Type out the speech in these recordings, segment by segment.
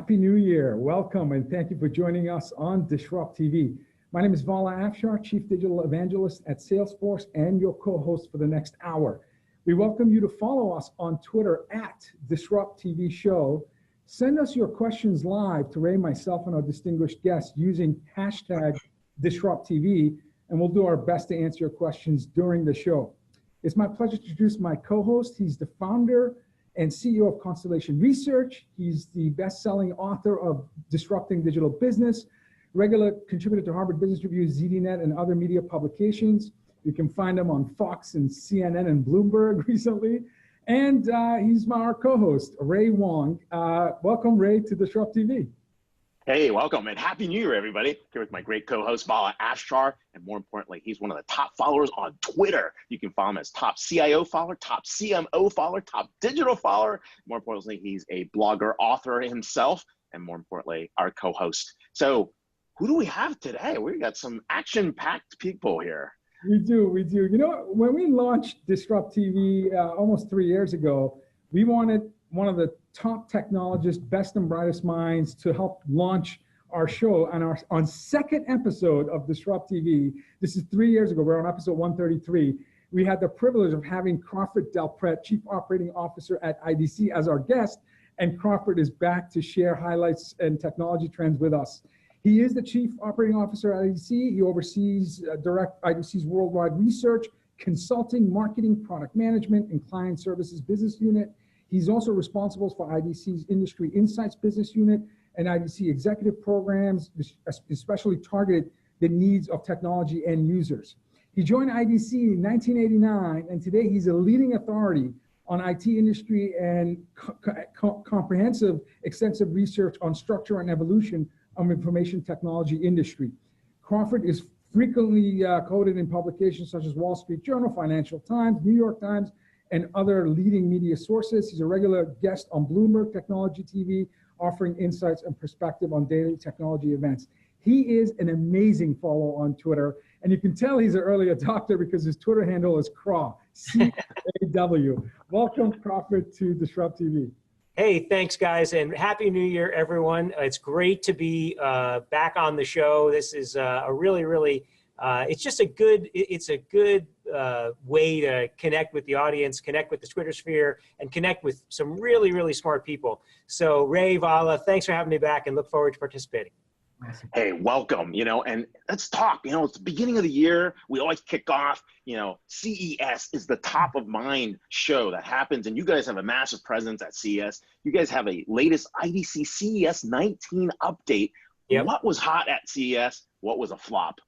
Happy New Year. Welcome and thank you for joining us on DisrupTV. My name is Vala Afshar, Chief Digital Evangelist at Salesforce and your co-host for the next hour. We welcome you to follow us on Twitter at DisrupTV Show. Send us your questions live to Ray, myself, and our distinguished guests using hashtag DisrupTV, and we'll do our best to answer your questions during the show. It's my pleasure to introduce my co-host. He's the founder and CEO of Constellation Research. He's the best-selling author of Disrupting Digital Business, regular contributor to Harvard Business Review, ZDNet, and other media publications. You can find him on Fox and CNN and Bloomberg recently. And he's our co-host, Ray Wang. Welcome, Ray, to DisrupTV. Hey, welcome, and Happy New Year, everybody. Here with my great co-host, Vala Afshar, and more importantly, he's one of the top followers on Twitter. You can follow him as top CIO follower, top CMO follower, top digital follower. More importantly, he's a blogger, author himself, and more importantly, our co-host. So who do we have today? We got some action-packed people here. We do. You know, when we launched DisrupTV almost 3 years ago, we wanted one of the top technologists, best and brightest minds to help launch our show on second episode of DisrupTV. This is 3 years ago. We're on episode 133. We had the privilege of having Crawford Del Prete, Chief Operating Officer at IDC, as our guest, and Crawford is back to share highlights and technology trends with us. He is the Chief Operating Officer at IDC. He oversees IDC's worldwide research, consulting, marketing, product management, and client services business unit. He's also responsible for IDC's Industry Insights business unit and IDC executive programs, especially targeted the needs of technology end users. He joined IDC in 1989, and today he's a leading authority on IT industry and comprehensive, extensive research on structure and evolution of information technology industry. Crawford is frequently quoted in publications such as Wall Street Journal, Financial Times, New York Times, and other leading media sources. He's a regular guest on Bloomberg Technology TV, offering insights and perspective on daily technology events. He is an amazing follow on Twitter, and you can tell he's an early adopter because his Twitter handle is Craw, C-A-W. Welcome, Crawford, to DisrupTV. Hey, thanks, guys, and Happy New Year, everyone. It's great to be back on the show. This is a really, it's just a good, way to connect with the audience, connect with the Twitter sphere, and connect with some really smart people. So Ray, Vala, thanks for having me back and look forward to participating. Hey, welcome, and let's talk. It's the beginning of the year. We always kick off, CES is the top of mind show that happens, and you guys have a massive presence at CES. You guys have a latest IDC CES 19 update. Yep. What was hot at CES? What was a flop?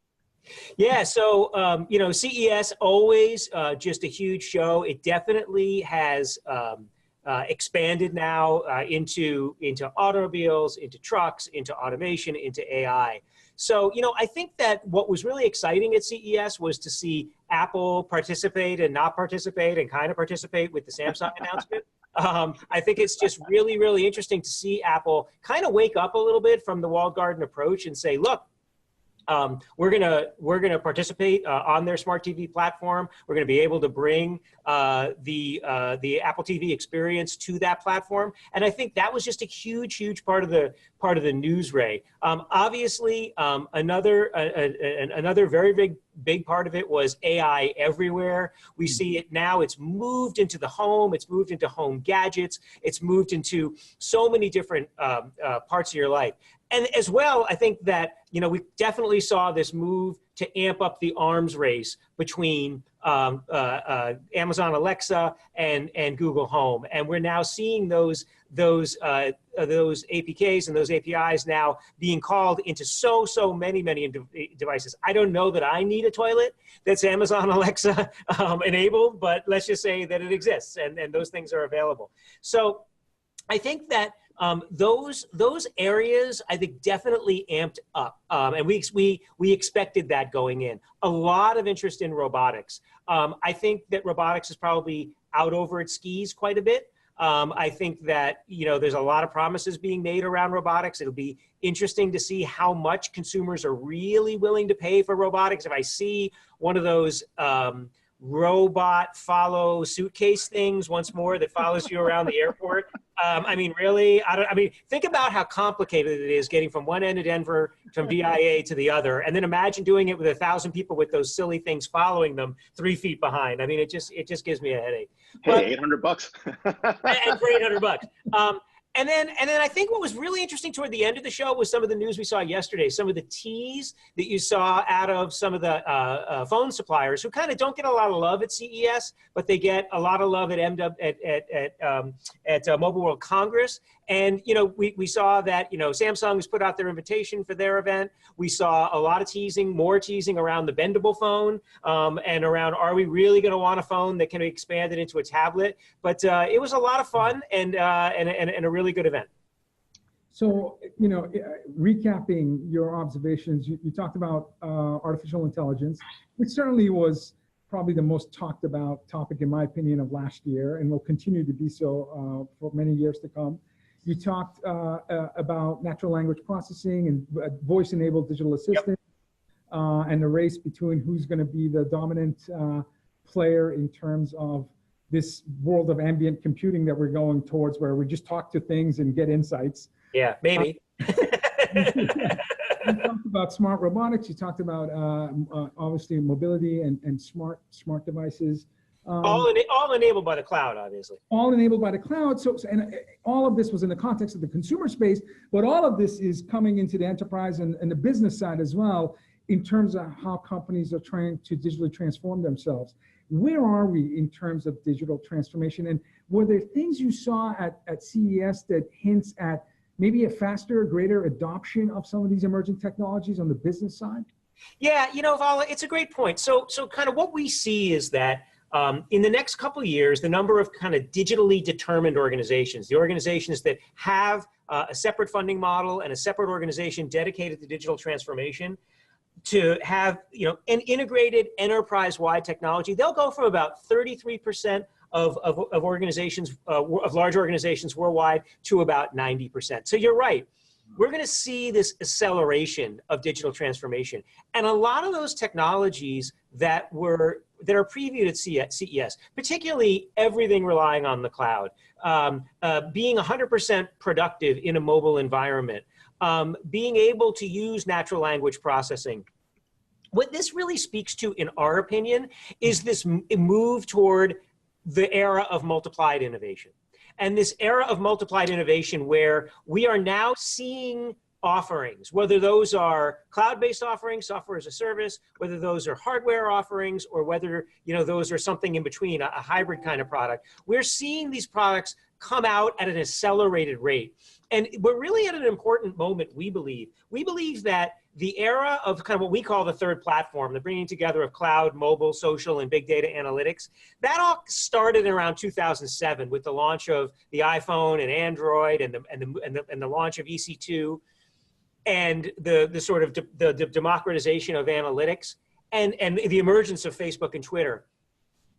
Yeah, so, CES always just a huge show. It definitely has expanded now into automobiles, into trucks, into automation, into AI. So, I think that what was really exciting at CES was to see Apple participate and not participate and kind of participate with the Samsung announcement. I think it's just really interesting to see Apple kind of wake up a little bit from the walled garden approach and say, look, we're gonna participate on their smart TV platform. We're gonna be able to bring the Apple TV experience to that platform, and I think that was just a huge part of the news, Ray. Obviously, another very big part of it was AI everywhere. We see it now. It's moved into the home. It's moved into home gadgets. It's moved into so many different parts of your life. And as well, I think that, we definitely saw this move to amp up the arms race between Amazon Alexa and Google Home. And we're now seeing those APKs and those APIs now being called into so many devices. I don't know that I need a toilet that's Amazon Alexa enabled, but let's just say that it exists and those things are available. So I think that those areas, I think, definitely amped up, and we expected that going in. A lot of interest in robotics. I think that robotics is probably out over its skis quite a bit. I think that there's a lot of promises being made around robotics. It'll be interesting to see how much consumers are really willing to pay for robotics. If I see one of those robot follow suitcase things once more that follows you around the airport, I mean, really, I mean, think about how complicated it is getting from one end of Denver from VIA to the other. And then imagine doing it with 1,000 people with those silly things following them 3 feet behind. I mean, it just gives me a headache. Hey, $800. And for $800. And then I think what was really interesting toward the end of the show was some of the news we saw yesterday, some of the teas that you saw out of some of the phone suppliers who kind of don't get a lot of love at CES, but they get a lot of love at Mobile World Congress. And, you know, we saw that, you know, Samsung has put out their invitation for their event. We saw a lot of teasing, more teasing around the bendable phone and around, are we really going to want a phone that can be expanded into a tablet? But it was a lot of fun and a really good event. So, you know, recapping your observations, you talked about artificial intelligence, which certainly was probably the most talked about topic, in my opinion, of last year, and will continue to be so for many years to come. You talked about natural language processing and voice-enabled digital assistant, and the race between who's going to be the dominant player in terms of this world of ambient computing that we're going towards, where we just talk to things and get insights. Yeah, maybe. You talked about smart robotics. You talked about obviously mobility and smart devices. All enabled by the cloud, obviously. All enabled by the cloud. And all of this was in the context of the consumer space, but all of this is coming into the enterprise and the business side as well, in terms of how companies are trying to digitally transform themselves. Where are we in terms of digital transformation? And were there things you saw at CES that hints at maybe a faster, greater adoption of some of these emerging technologies on the business side? Yeah, you know, Vala, it's a great point. So kind of what we see is that in the next couple of years, the number of kind of digitally determined organizations, the organizations that have a separate funding model and a separate organization dedicated to digital transformation, to have, you know, an integrated enterprise-wide technology, they'll go from about 33% of organizations, of large organizations worldwide, to about 90%. So you're right. We're going to see this acceleration of digital transformation. And a lot of those technologies that are previewed at CES, particularly everything relying on the cloud, being 100% productive in a mobile environment, being able to use natural language processing. What this really speaks to, in our opinion, is this move toward the era of multiplied innovation. And this era of multiplied innovation where we are now seeing offerings, whether those are cloud-based offerings, software as a service, whether those are hardware offerings, or whether, you know, those are something in between, a hybrid kind of product. We're seeing these products come out at an accelerated rate. And we're really at an important moment, we believe. We believe that the era of kind of what we call the third platform, the bringing together of cloud, mobile, social, and big data analytics, that all started around 2007 with the launch of the iPhone and Android and the launch of EC2 and the sort of the democratization of analytics and the emergence of Facebook and Twitter.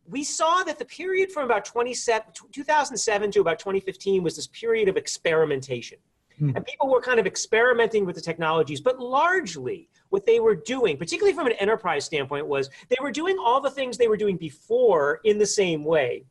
We saw that the period from about 2007 to about 2015 was this period of experimentation. And people were kind of experimenting with the technologies, but largely what they were doing, particularly from an enterprise standpoint, was they were doing all the things they were doing before in the same way.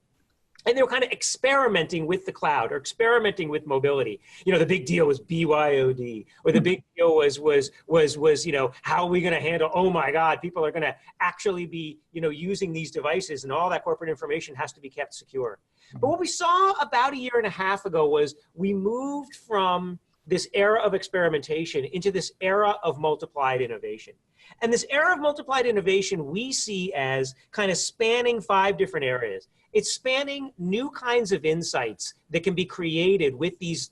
And they were kind of experimenting with the cloud or experimenting with mobility. You know, the big deal was BYOD, or the big deal was you know, how are we going to handle, oh my God, people are going to actually be, you know, using these devices, and all that corporate information has to be kept secure. But what we saw about a year and a half ago was we moved from this era of experimentation into this era of multiplied innovation. And this era of multiplied innovation we see as kind of spanning 5 different areas. It's spanning new kinds of insights that can be created with these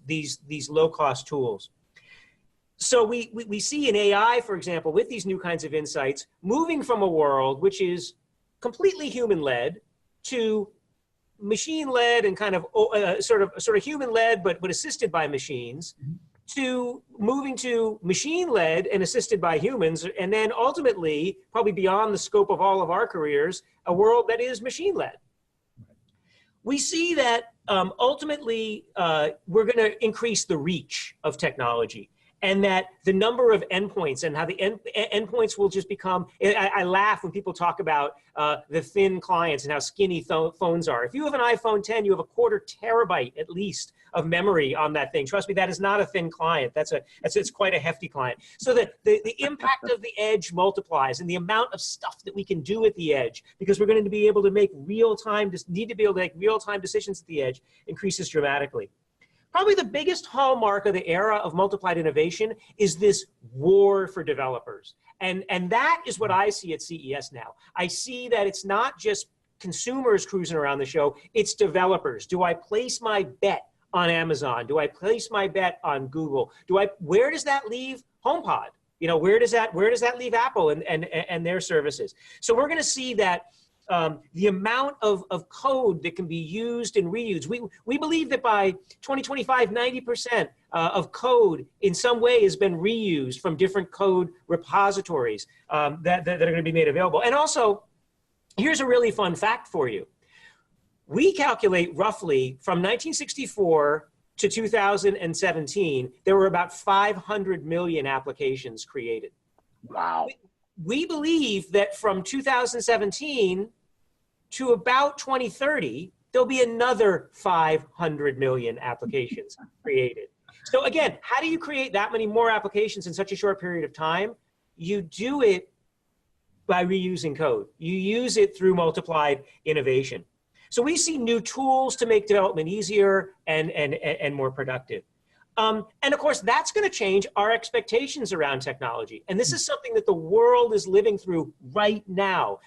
low-cost tools. So we see in AI, for example, with these new kinds of insights, moving from a world which is completely human-led to machine-led and kind of sort of human-led but assisted by machines, to moving to machine-led and assisted by humans, and then ultimately, probably beyond the scope of all of our careers, a world that is machine-led. We see that ultimately we're going to increase the reach of technology. and that the number of endpoints and how the endpoints will just become, I laugh when people talk about the thin clients and how skinny phones are. If you have an iPhone 10, you have a 1/4 terabyte at least of memory on that thing. Trust me, that is not a thin client. It's quite a hefty client. So that the impact of the edge multiplies, and the amount of stuff that we can do at the edge, because we're going to be able to make real-time decisions at the edge, increases dramatically. Probably the biggest hallmark of the era of multiplied innovation is this war for developers. And that is what I see at CES now. I see that it's not just consumers cruising around the show, it's developers. Do I place my bet on Amazon? Do I place my bet on Google? Where does that leave HomePod? You know, where does that leave Apple and their services? So we're going to see that the amount of code that can be used and reused. We believe that by 2025, 90% of code in some way has been reused from different code repositories that are going to be made available. And also, here's a really fun fact for you. We calculate roughly from 1964 to 2017, there were about 500 million applications created. Wow. We believe that from 2017 to about 2030, there'll be another 500 million applications created. So again, how do you create that many more applications in such a short period of time? You do it by reusing code. You use it through multiplied innovation. So we see new tools to make development easier and more productive. And of course, that's going to change our expectations around technology. And this is something that the world is living through right now.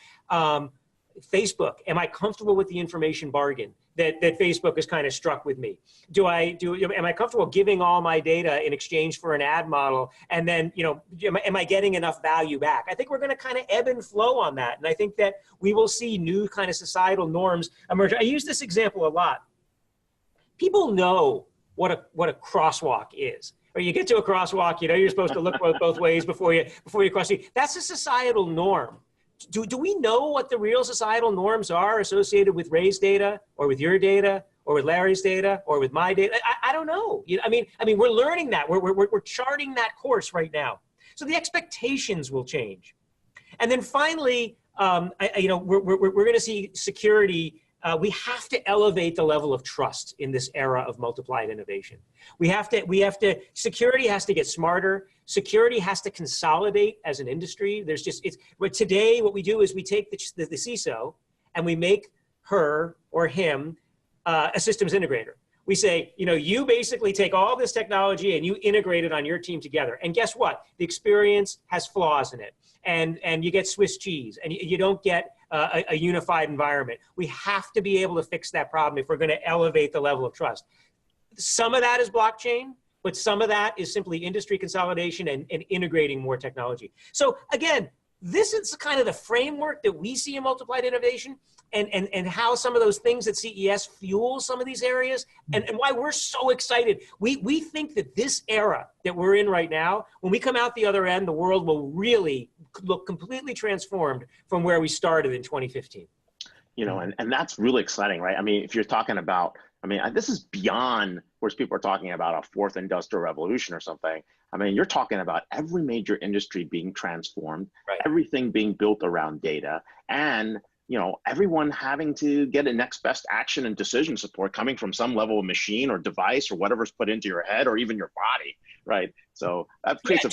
Facebook, am I comfortable with the information bargain that Facebook has kind of struck with me? Am I comfortable giving all my data in exchange for an ad model? And then, you know, am I getting enough value back? I think we're going to kind of ebb and flow on that. And I think that we will see new kind of societal norms emerge. I use this example a lot. People know what a crosswalk is. Or you get to a crosswalk, you know you're supposed to look both ways before you cross. That's a societal norm. Do we know what the real societal norms are associated with Ray's data, or with your data, or with Larry's data, or with my data? I don't know. I mean, we're learning that. We're charting that course right now. So the expectations will change. And then finally, we're going to see security. We have to elevate the level of trust in this era of multiplied innovation. Security has to get smarter. Security has to consolidate as an industry. But today what we do is we take the CISO and we make her or him a systems integrator. We say, you know, you basically take all this technology and you integrate it on your team together. And guess what? The experience has flaws in it. And you get Swiss cheese, and you don't get a unified environment. We have to be able to fix that problem if we're going to elevate the level of trust. Some of that is blockchain, but some of that is simply industry consolidation and integrating more technology. So again, this is kind of the framework that we see in multiplied innovation, and how some of those things at CES fuel some of these areas, and why we're so excited. We think that this era that we're in right now, when we come out the other end, the world will really look completely transformed from where we started in 2015. You know, and that's really exciting, right? I mean, if you're talking about, this is beyond where people are talking about a fourth industrial revolution or something. I mean, you're talking about every major industry being transformed, right. Everything being built around data, and you know, everyone having to get a next best action and decision support coming from some level of machine or device or whatever's put into your head or even your body, right? So that creates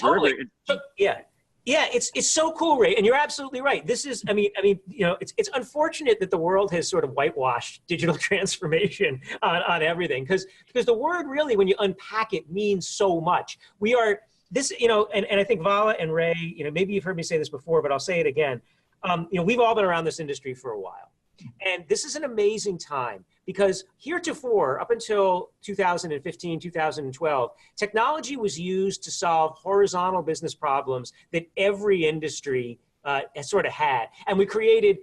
Yeah, it's so cool, Ray, and you're absolutely right. This is, you know, it's unfortunate that the world has sort of whitewashed digital transformation on everything, because the word really, when you unpack it, means so much. We are this, you know, and I think Vala and Ray, you know, maybe you've heard me say this before, but I'll say it again. You know, we've all been around this industry for a while, and this is an amazing time, because heretofore, up until 2015, 2012, technology was used to solve horizontal business problems that every industry has sort of had. And we created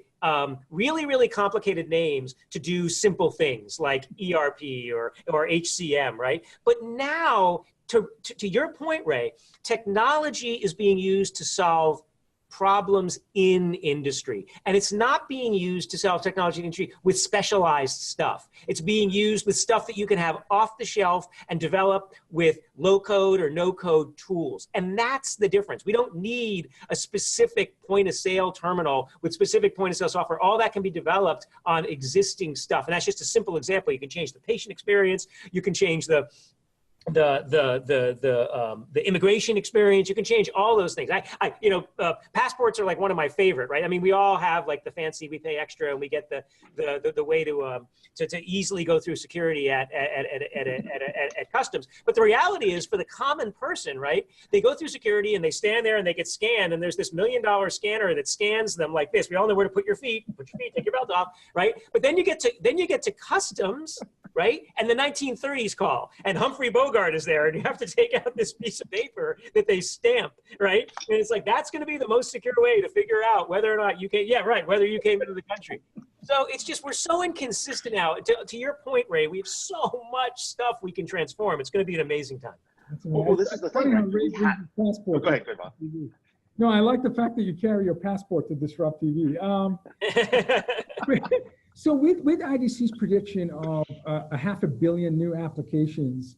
really, really complicated names to do simple things like ERP or HCM, right? But now, to your point, Ray, technology is being used to solve problems in industry. And it's not being used to solve technology in industry with specialized stuff. It's being used with stuff that you can have off the shelf and develop with low code or no code tools. And that's the difference. We don't need a specific point of sale terminal with specific point of sale software. All that can be developed on existing stuff. And that's just a simple example. You can change the patient experience. You can change the immigration experience. You can change all those things. Passports are like one of my favorite, right? I mean, we all have like the fancy, we pay extra and we get the way to easily go through security at customs. But the reality is for the common person, right? They go through security and they stand there and they get scanned, and there's this $1 million scanner that scans them like this. We all know where to put your feet, take your belt off, right? But then you get to customs, right? And the 1930s call, and Humphrey Bogart is there, and you have to take out this piece of paper that they stamp, right? And it's like, that's going to be the most secure way to figure out whether or not you came, whether you came into the country. So it's just, we're so inconsistent now. To your point, Ray, we have so much stuff we can transform. It's going to be an amazing time. Well, this is the thing, right? Passport. Go ahead, Bob. No, I like the fact that you carry your passport to DisrupTV. So with IDC's prediction of 500 million new applications,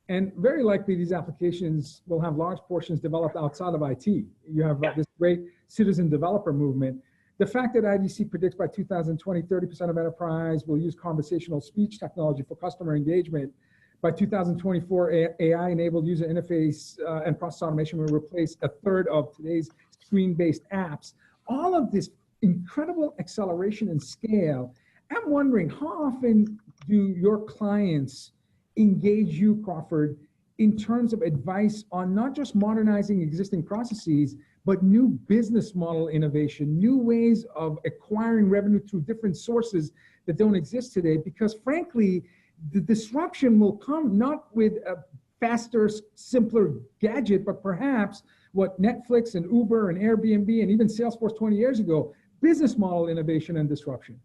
and very likely these applications will have large portions developed outside of IT. You have this great citizen developer movement. The fact that IDC predicts by 2020, 30% of enterprise will use conversational speech technology for customer engagement. By 2024, AI-enabled user interface and process automation will replace a third of today's screen-based apps. All of this incredible acceleration and scale. I'm wondering, how often do your clients engage you, Crawford, in terms of advice on not just modernizing existing processes, but new business model innovation, new ways of acquiring revenue through different sources that don't exist today? Because frankly, the disruption will come not with a faster, simpler gadget, but perhaps what Netflix and Uber and Airbnb and even Salesforce 20 years ago, business model innovation and disruption.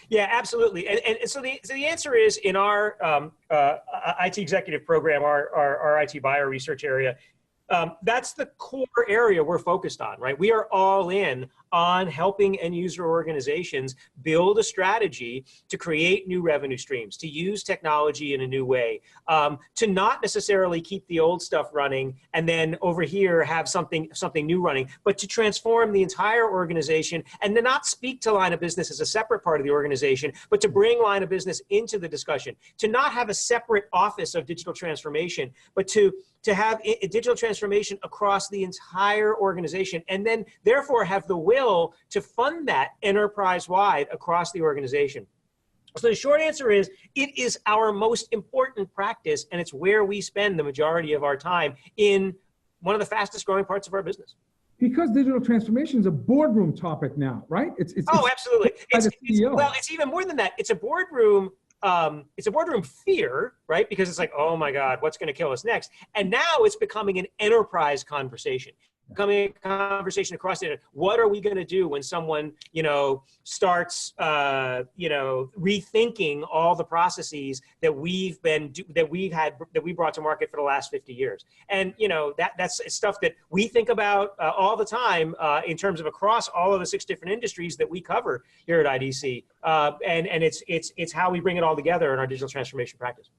Yeah, absolutely. And so the answer is, in our IT executive program, our IT buyer research area, that's the core area we're focused on, right? We are all in on helping end user organizations build a strategy to create new revenue streams, to use technology in a new way, to not necessarily keep the old stuff running and then over here have something new running, but to transform the entire organization and to not speak to line of business as a separate part of the organization, but to bring line of business into the discussion, to not have a separate office of digital transformation, but to have a digital transformation across the entire organization, and then therefore have the will to fund that enterprise-wide across the organization. So the short answer is, it is our most important practice, and it's where we spend the majority of our time in one of the fastest growing parts of our business. Because digital transformation is a boardroom topic now, right? Absolutely. Well, it's even more than that. It's a boardroom fear, right? Because it's like, oh my God, what's going to kill us next? And now it's becoming an enterprise conversation. Becoming a conversation across the internet. What are we going to do when someone, starts, rethinking all the processes that we brought to market for the last 50 years? And that's stuff that we think about all the time in terms of across all of the 6 different industries that we cover here at IDC. And it's how we bring it all together in our digital transformation practice.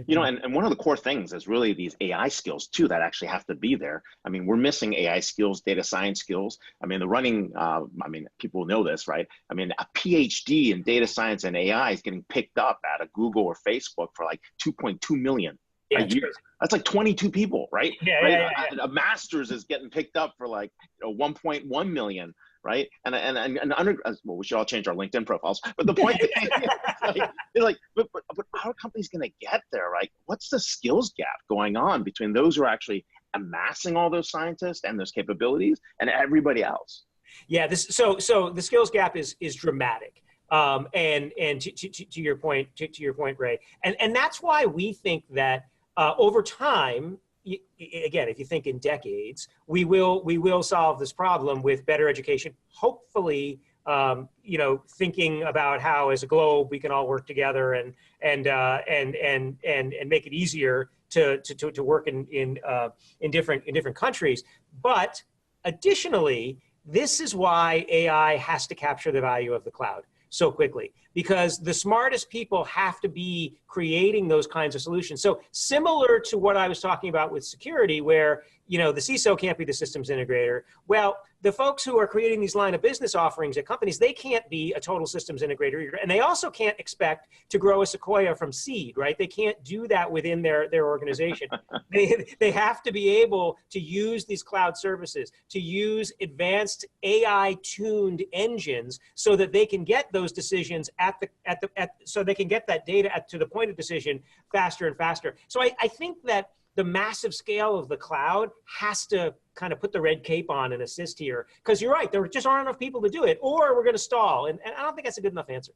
And one of the core things is really these AI skills too that actually have to be there. I mean, we're missing AI skills, data science skills. I mean, people know this, right? I mean, a PhD in data science and AI is getting picked up at a Google or Facebook for like 2.2 million a year. That's like 22 people, right? Yeah. A master's is getting picked up for like 1.1 million. Right, and well, we should all change our LinkedIn profiles. But the point is, but how are companies going to get there? Right? What's the skills gap going on between those who are actually amassing all those scientists and those capabilities and everybody else? Yeah, so the skills gap is dramatic. And to your point, Ray, and that's why we think that over time, again, if you think in decades, we will solve this problem with better education. Hopefully, thinking about how as a globe we can all work together and make it easier to work in different countries. But additionally, This is why AI has to capture the value of the cloud so quickly, because the smartest people have to be creating those kinds of solutions. So similar to what I was talking about with security, where the CISO can't be the systems integrator. Well, the folks who are creating these line of business offerings at companies, they can't be a total systems integrator, and they also can't expect to grow a sequoia from seed, right? They can't do that within their organization. They have to be able to use these cloud services, to use advanced AI-tuned engines so that they can get those decisions so they can get that data to the point of decision faster and faster. So I think that the massive scale of the cloud has to kind of put the red cape on and assist here, because you're right, there just aren't enough people to do it, or we're going to stall. And I don't think that's a good enough answer.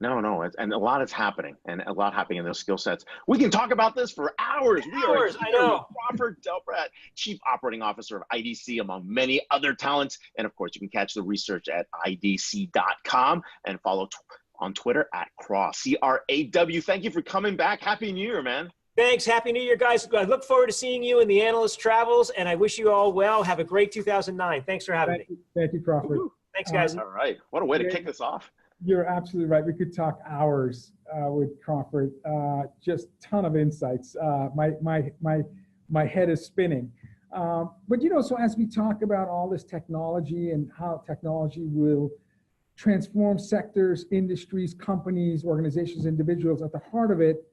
No, and a lot is happening, and a lot happening in those skill sets. We can talk about this for hours. We are here I know. with Crawford Del Prete, Chief Operating Officer of IDC, among many other talents. And of course, you can catch the research at idc.com and follow on Twitter at Craw, C-R-A-W. Thank you for coming back. Happy New Year, man. Thanks. Happy New Year, guys. I look forward to seeing you in the Analyst Travels, and I wish you all well. Have a great 2009. Thanks for having me. Thank you, Crawford. Woo-hoo. Thanks, guys. All right. What a way to kick this off. You're absolutely right. We could talk hours with Crawford. Just ton of insights. My head is spinning. But so as we talk about all this technology and how technology will transform sectors, industries, companies, organizations, individuals, at the heart of it,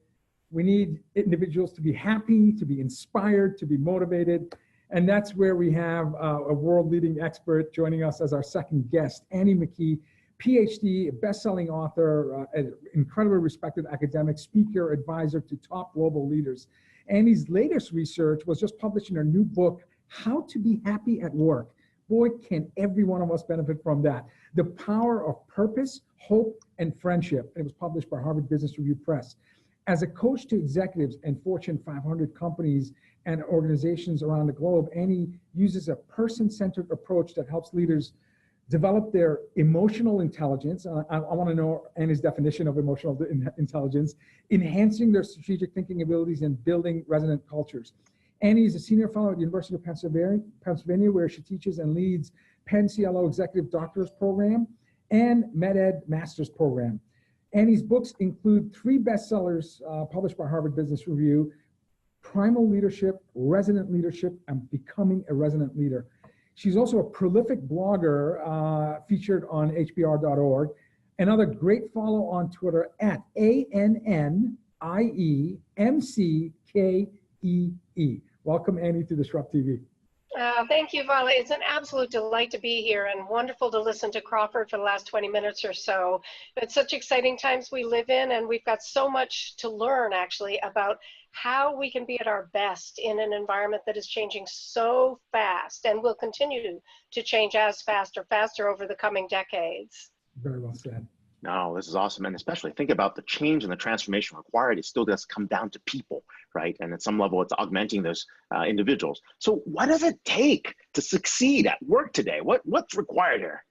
we need individuals to be happy, to be inspired, to be motivated. And that's where we have a world-leading expert joining us as our second guest, Annie McKee, PhD, best-selling author, an incredibly respected academic, speaker, advisor to top global leaders. Annie's latest research was just published in her new book, How to Be Happy at Work. Boy, can every one of us benefit from that. The Power of Purpose, Hope, and Friendship. It was published by Harvard Business Review Press. As a coach to executives and Fortune 500 companies and organizations around the globe, Annie uses a person-centered approach that helps leaders develop their emotional intelligence. I want to know Annie's definition of emotional intelligence, enhancing their strategic thinking abilities and building resonant cultures. Annie is a senior fellow at the University of Pennsylvania, where she teaches and leads Penn CLO Executive Doctorate Program and MedEd Master's Program. Annie's books include 3 bestsellers published by Harvard Business Review: Primal Leadership, Resonant Leadership, and Becoming a Resonant Leader. She's also a prolific blogger featured on hbr.org. Another great follow on Twitter at ANNIEMCKEE. Welcome, Annie, to DisrupTV. Thank you, Vala. It's an absolute delight to be here, and wonderful to listen to Crawford for the last 20 minutes or so. It's such exciting times we live in, and we've got so much to learn, actually, about how we can be at our best in an environment that is changing so fast and will continue to change as fast or faster over the coming decades. Very well said. No, this is awesome. And especially think about the change and the transformation required. It still does come down to people, right? And at some level, it's augmenting those individuals. So what does it take to succeed at work today? What's required here?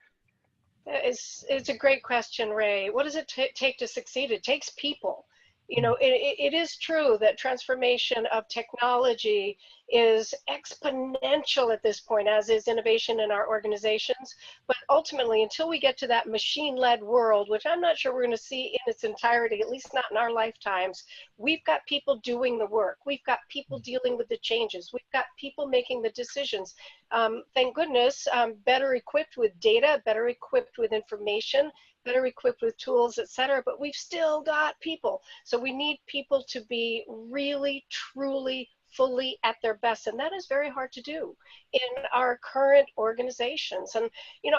It's a great question, Ray. What does it take to succeed? It takes people. It is true that transformation of technology is exponential at this point, as is innovation in our organizations. But ultimately, until we get to that machine-led world, which I'm not sure we're going to see in its entirety, at least not in our lifetimes, we've got people doing the work. We've got people dealing with the changes. We've got people making the decisions. Thank goodness, better equipped with data, better equipped with information, better equipped with tools, et cetera, but we've still got people. So we need people to be really, truly, fully at their best. And that is very hard to do in our current organizations. And,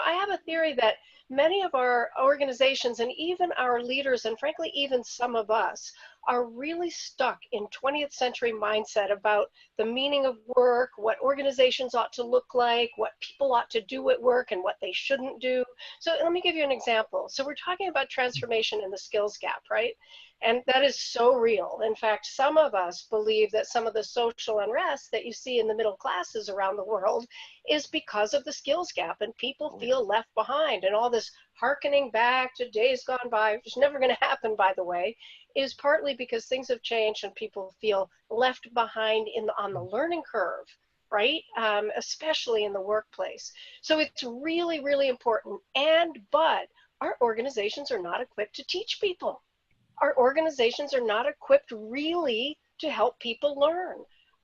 I have a theory that many of our organizations and even our leaders, and frankly, even some of us, are really stuck in 20th century mindset about the meaning of work, what organizations ought to look like, what people ought to do at work, and what they shouldn't do. So let me give you an example. So we're talking about transformation in the skills gap, right? And that is so real. In fact, some of us believe that some of the social unrest that you see in the middle classes around the world is because of the skills gap, and people feel left behind. And all this hearkening back to days gone by, which is never going to happen, by the way, is partly because things have changed and people feel left behind on the learning curve. right? Especially in the workplace. So it's really, really important. But our organizations are not equipped to teach people. Our organizations are not equipped really to help people learn.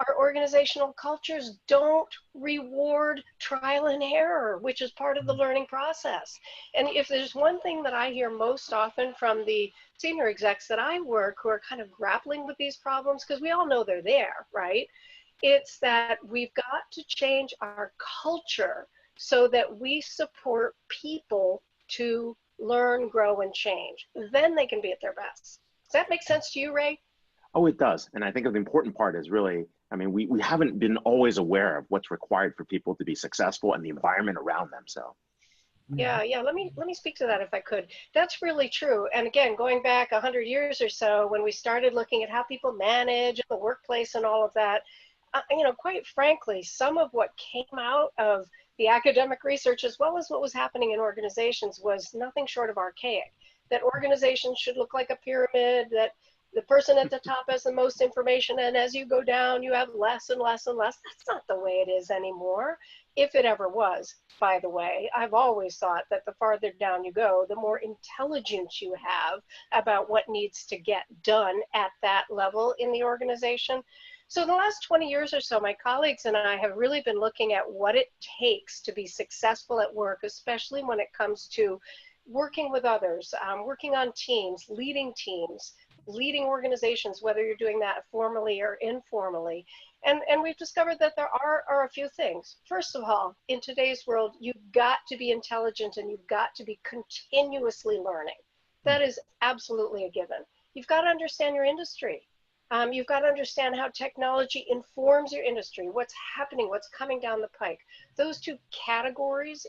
Our organizational cultures don't reward trial and error, which is part of the learning process. And if there's one thing that I hear most often from the senior execs that I work who are kind of grappling with these problems, because we all know they're there, right? It's that we've got to change our culture so that we support people to learn, grow, and change. Then they can be at their best. Does that make sense to you, Ray? Oh, it does. And I think the important part is really, I mean, we haven't been always aware of what's required for people to be successful and the environment around them. So. Yeah. Let me speak to that if I could. That's really true. And again, going back 100 years or so, when we started looking at how people manage in the workplace and all of that, quite frankly, some of what came out of the academic research, as well as what was happening in organizations, was nothing short of archaic. That organizations should look like a pyramid, that the person at the top has the most information, and as you go down, you have less and less and less. That's not the way it is anymore, if it ever was, by the way. I've always thought that the farther down you go, the more intelligence you have about what needs to get done at that level in the organization. So in the last 20 years or so, my colleagues and I have really been looking at what it takes to be successful at work, especially when it comes to working with others, working on teams, leading organizations, whether you're doing that formally or informally. And we've discovered that there are a few things. First of all, in today's world, you've got to be intelligent and you've got to be continuously learning. That is absolutely a given. You've got to understand your industry. You've got to understand how technology informs your industry, what's happening, what's coming down the pike. Those two categories,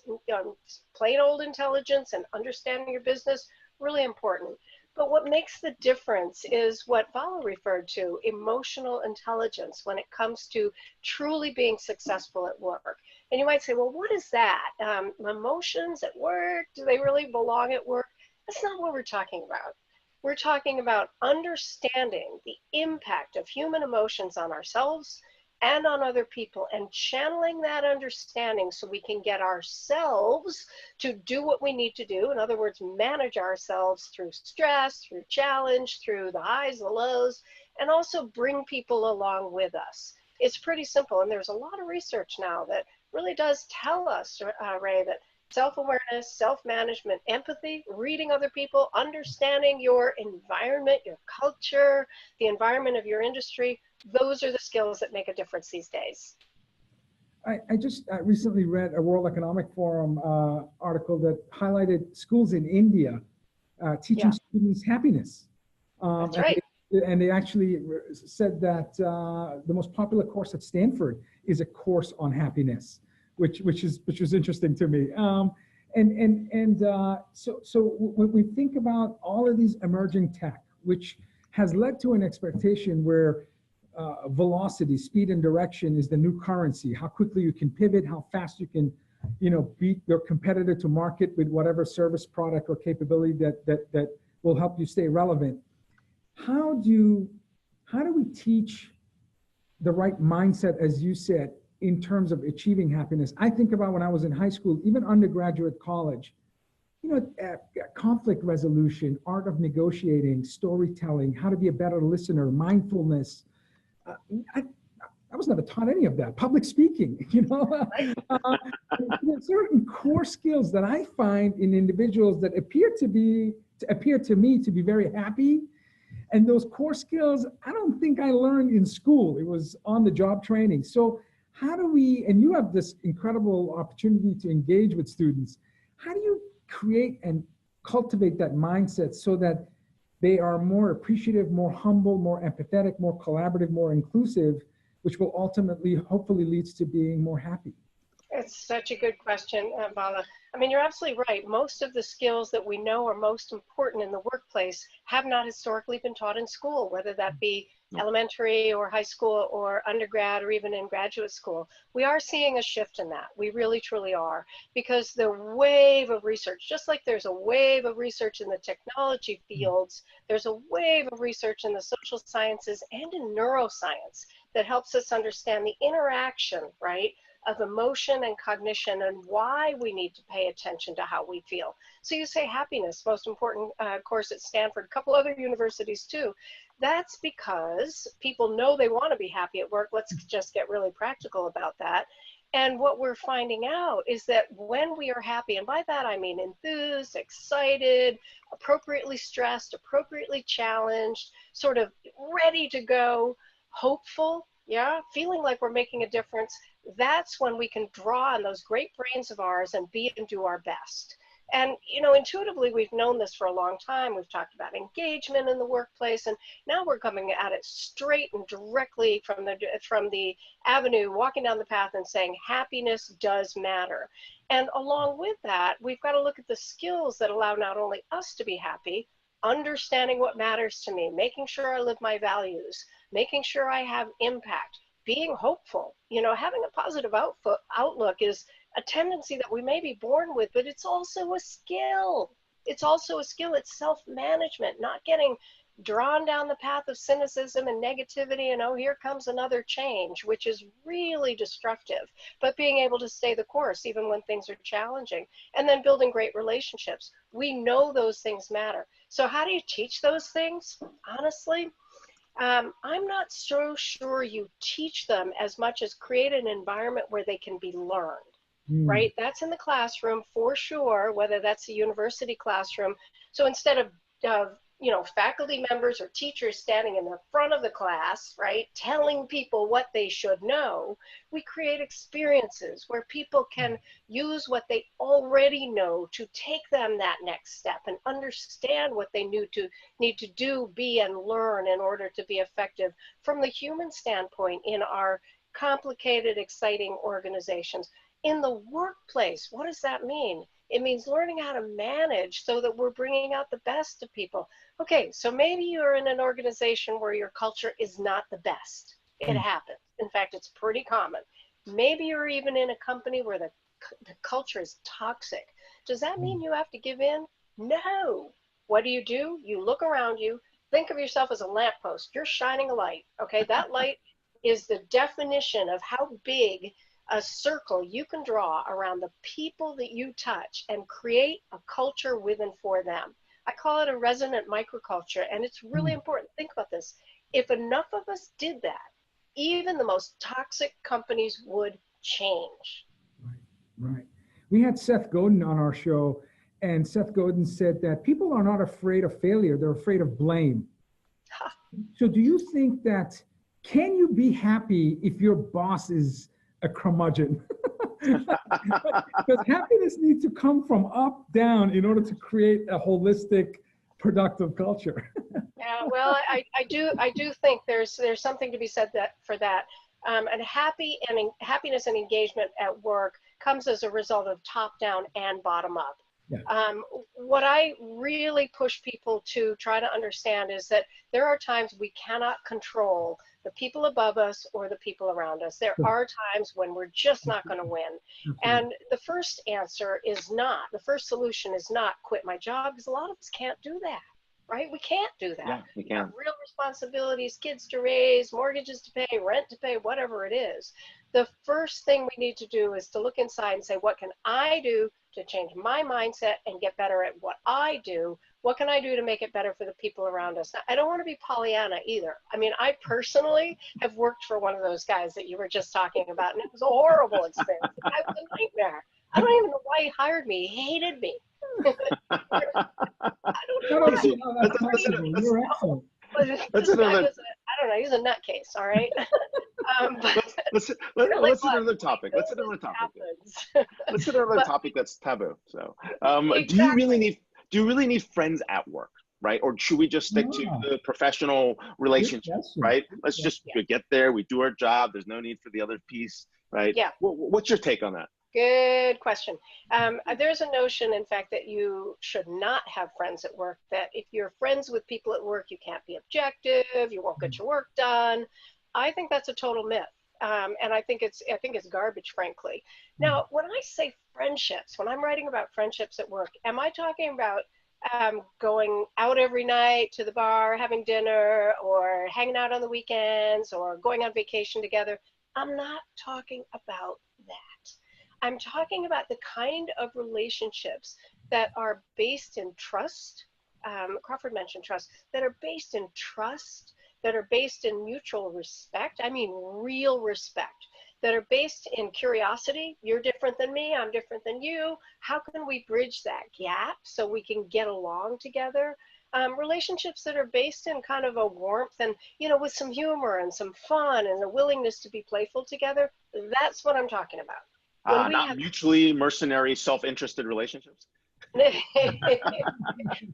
plain old intelligence and understanding your business, really important. But what makes the difference is what Vala referred to, emotional intelligence, when it comes to truly being successful at work. And you might say, well, what is that? Emotions at work, do they really belong at work? That's not what we're talking about. We're talking about understanding the impact of human emotions on ourselves and on other people, and channeling that understanding so we can get ourselves to do what we need to do. In other words, manage ourselves through stress, through challenge, through the highs, the lows, and also bring people along with us. It's pretty simple, and there's a lot of research now that really does tell us, Ray, that self-awareness, self-management, empathy, reading other people, understanding your environment, your culture, the environment of your industry, those are the skills that make a difference these days. I just recently read a World Economic Forum article that highlighted schools in India teaching students happiness. That's right. And they actually said that the most popular course at Stanford is a course on happiness, which was interesting to me. So when we think about all of these emerging tech, which has led to an expectation where velocity, speed, and direction is the new currency. How quickly you can pivot, how fast you can, beat your competitor to market with whatever service, product, or capability that will help you stay relevant. How do we teach the right mindset, as you said, in terms of achieving happiness? I think about when I was in high school, even undergraduate college, conflict resolution, art of negotiating, storytelling, how to be a better listener, mindfulness. I was never taught any of that. Public speaking, There's certain core skills that I find in individuals that appear to me to be very happy. And those core skills, I don't think I learned in school. It was on-the-job training. So how do we, and you have this incredible opportunity to engage with students, how do you create and cultivate that mindset so that they are more appreciative, more humble, more empathetic, more collaborative, more inclusive, which will ultimately, hopefully, leads to being more happy? It's such a good question, Vala. I mean, you're absolutely right. Most of the skills that we know are most important in the workplace have not historically been taught in school, whether that be elementary or high school or undergrad or even in graduate school. We are seeing a shift in that. We really, truly are, because the wave of research, just like there's a wave of research in the technology fields, there's a wave of research in the social sciences and in neuroscience that helps us understand the interaction, right, of emotion and cognition and why we need to pay attention to how we feel. So you say happiness, most important course at Stanford, a couple other universities too. That's because people know they want to be happy at work. Let's just get really practical about that. And what we're finding out is that when we are happy, and by that I mean enthused, excited, appropriately stressed, appropriately challenged, sort of ready to go, hopeful, yeah, feeling like we're making a difference, that's when we can draw on those great brains of ours and be and do our best. And, you know, intuitively, we've known this for a long time. We've talked about engagement in the workplace, and now we're coming at it straight and directly from the avenue, walking down the path and saying happiness does matter. And along with that, we've got to look at the skills that allow not only us to be happy, understanding what matters to me, making sure I live my values, making sure I have impact, being hopeful. You know, having a positive outlook is a tendency that we may be born with, but it's also a skill. It's also a skill. It's self-management, not getting drawn down the path of cynicism and negativity and, oh, here comes another change, which is really destructive, but being able to stay the course even when things are challenging, and then building great relationships. We know those things matter. So how do you teach those things? Honestly, I'm not so sure you teach them as much as create an environment where they can be learned. Right? That's in the classroom for sure, whether that's a university classroom. So instead of, you know, faculty members or teachers standing in the front of the class, right, telling people what they should know, we create experiences where people can use what they already know to take them that next step and understand what they need to do, be, and learn in order to be effective from the human standpoint in our complicated, exciting organizations. In the workplace, what does that mean? It means learning how to manage so that we're bringing out the best of people. Okay, so maybe you're in an organization where your culture is not the best. It happens. In fact, it's pretty common. Maybe you're even in a company where the culture is toxic. Does that mean you have to give in? No. What do? You look around you, think of yourself as a lamppost. You're shining a light, okay? That light is the definition of how big a circle you can draw around the people that you touch and create a culture with and for them. I call it a resonant microculture, and it's really important. Think about this. If enough of us did that, even the most toxic companies would change. Right. We had Seth Godin on our show, and Seth Godin said that people are not afraid of failure, they're afraid of blame. So do you think that, can you be happy if your boss is a curmudgeon? Because happiness needs to come from up down in order to create a holistic, productive culture. Yeah, well, I do think there's something to be said for that. And happiness and engagement at work comes as a result of top down and bottom up. Yeah. What I really push people to try to understand is that there are times we cannot control the people above us or the people around us. There are times when we're just not going to win. And the first solution is not quit my job, because a lot of us can't do that, right? We can't do that. Yeah, we can. Real responsibilities, kids to raise, mortgages to pay, rent to pay, whatever it is. The first thing we need to do is to look inside and say, what can I do to change my mindset and get better at what I do? What can I do to make it better for the people around us? Now, I don't want to be Pollyanna either. I mean, I personally have worked for one of those guys that you were just talking about, and it was a horrible experience. I was a nightmare. I don't even know why he hired me. He hated me. I don't know. That's another. I don't know. He's a nutcase. All right. Let's hit another topic. Let's hit another topic that's taboo. So, Exactly. do you really need friends at work, right? Or should we just stick to the professional relationships, right? Let's just get there. We do our job. There's no need for the other piece, right? Yeah. What's your take on that? Good question. There's a notion, in fact, that you should not have friends at work, that if you're friends with people at work, you can't be objective, you won't get your work done. I think that's a total myth. And I think it's garbage, frankly. Now, when I say friendships, when I'm writing about friendships at work, am I talking about going out every night to the bar, having dinner, or hanging out on the weekends, or going on vacation together. I'm not talking about that. I'm talking about the kind of relationships that are based in trust. Crawford mentioned trust, that are based in trust, that are based in mutual respect. I mean, real respect, that are based in curiosity. You're different than me, I'm different than you. How can we bridge that gap so we can get along together? Relationships that are based in kind of a warmth and, you know, with some humor and some fun and a willingness to be playful together. That's what I'm talking about. Not mutually mercenary, self-interested relationships.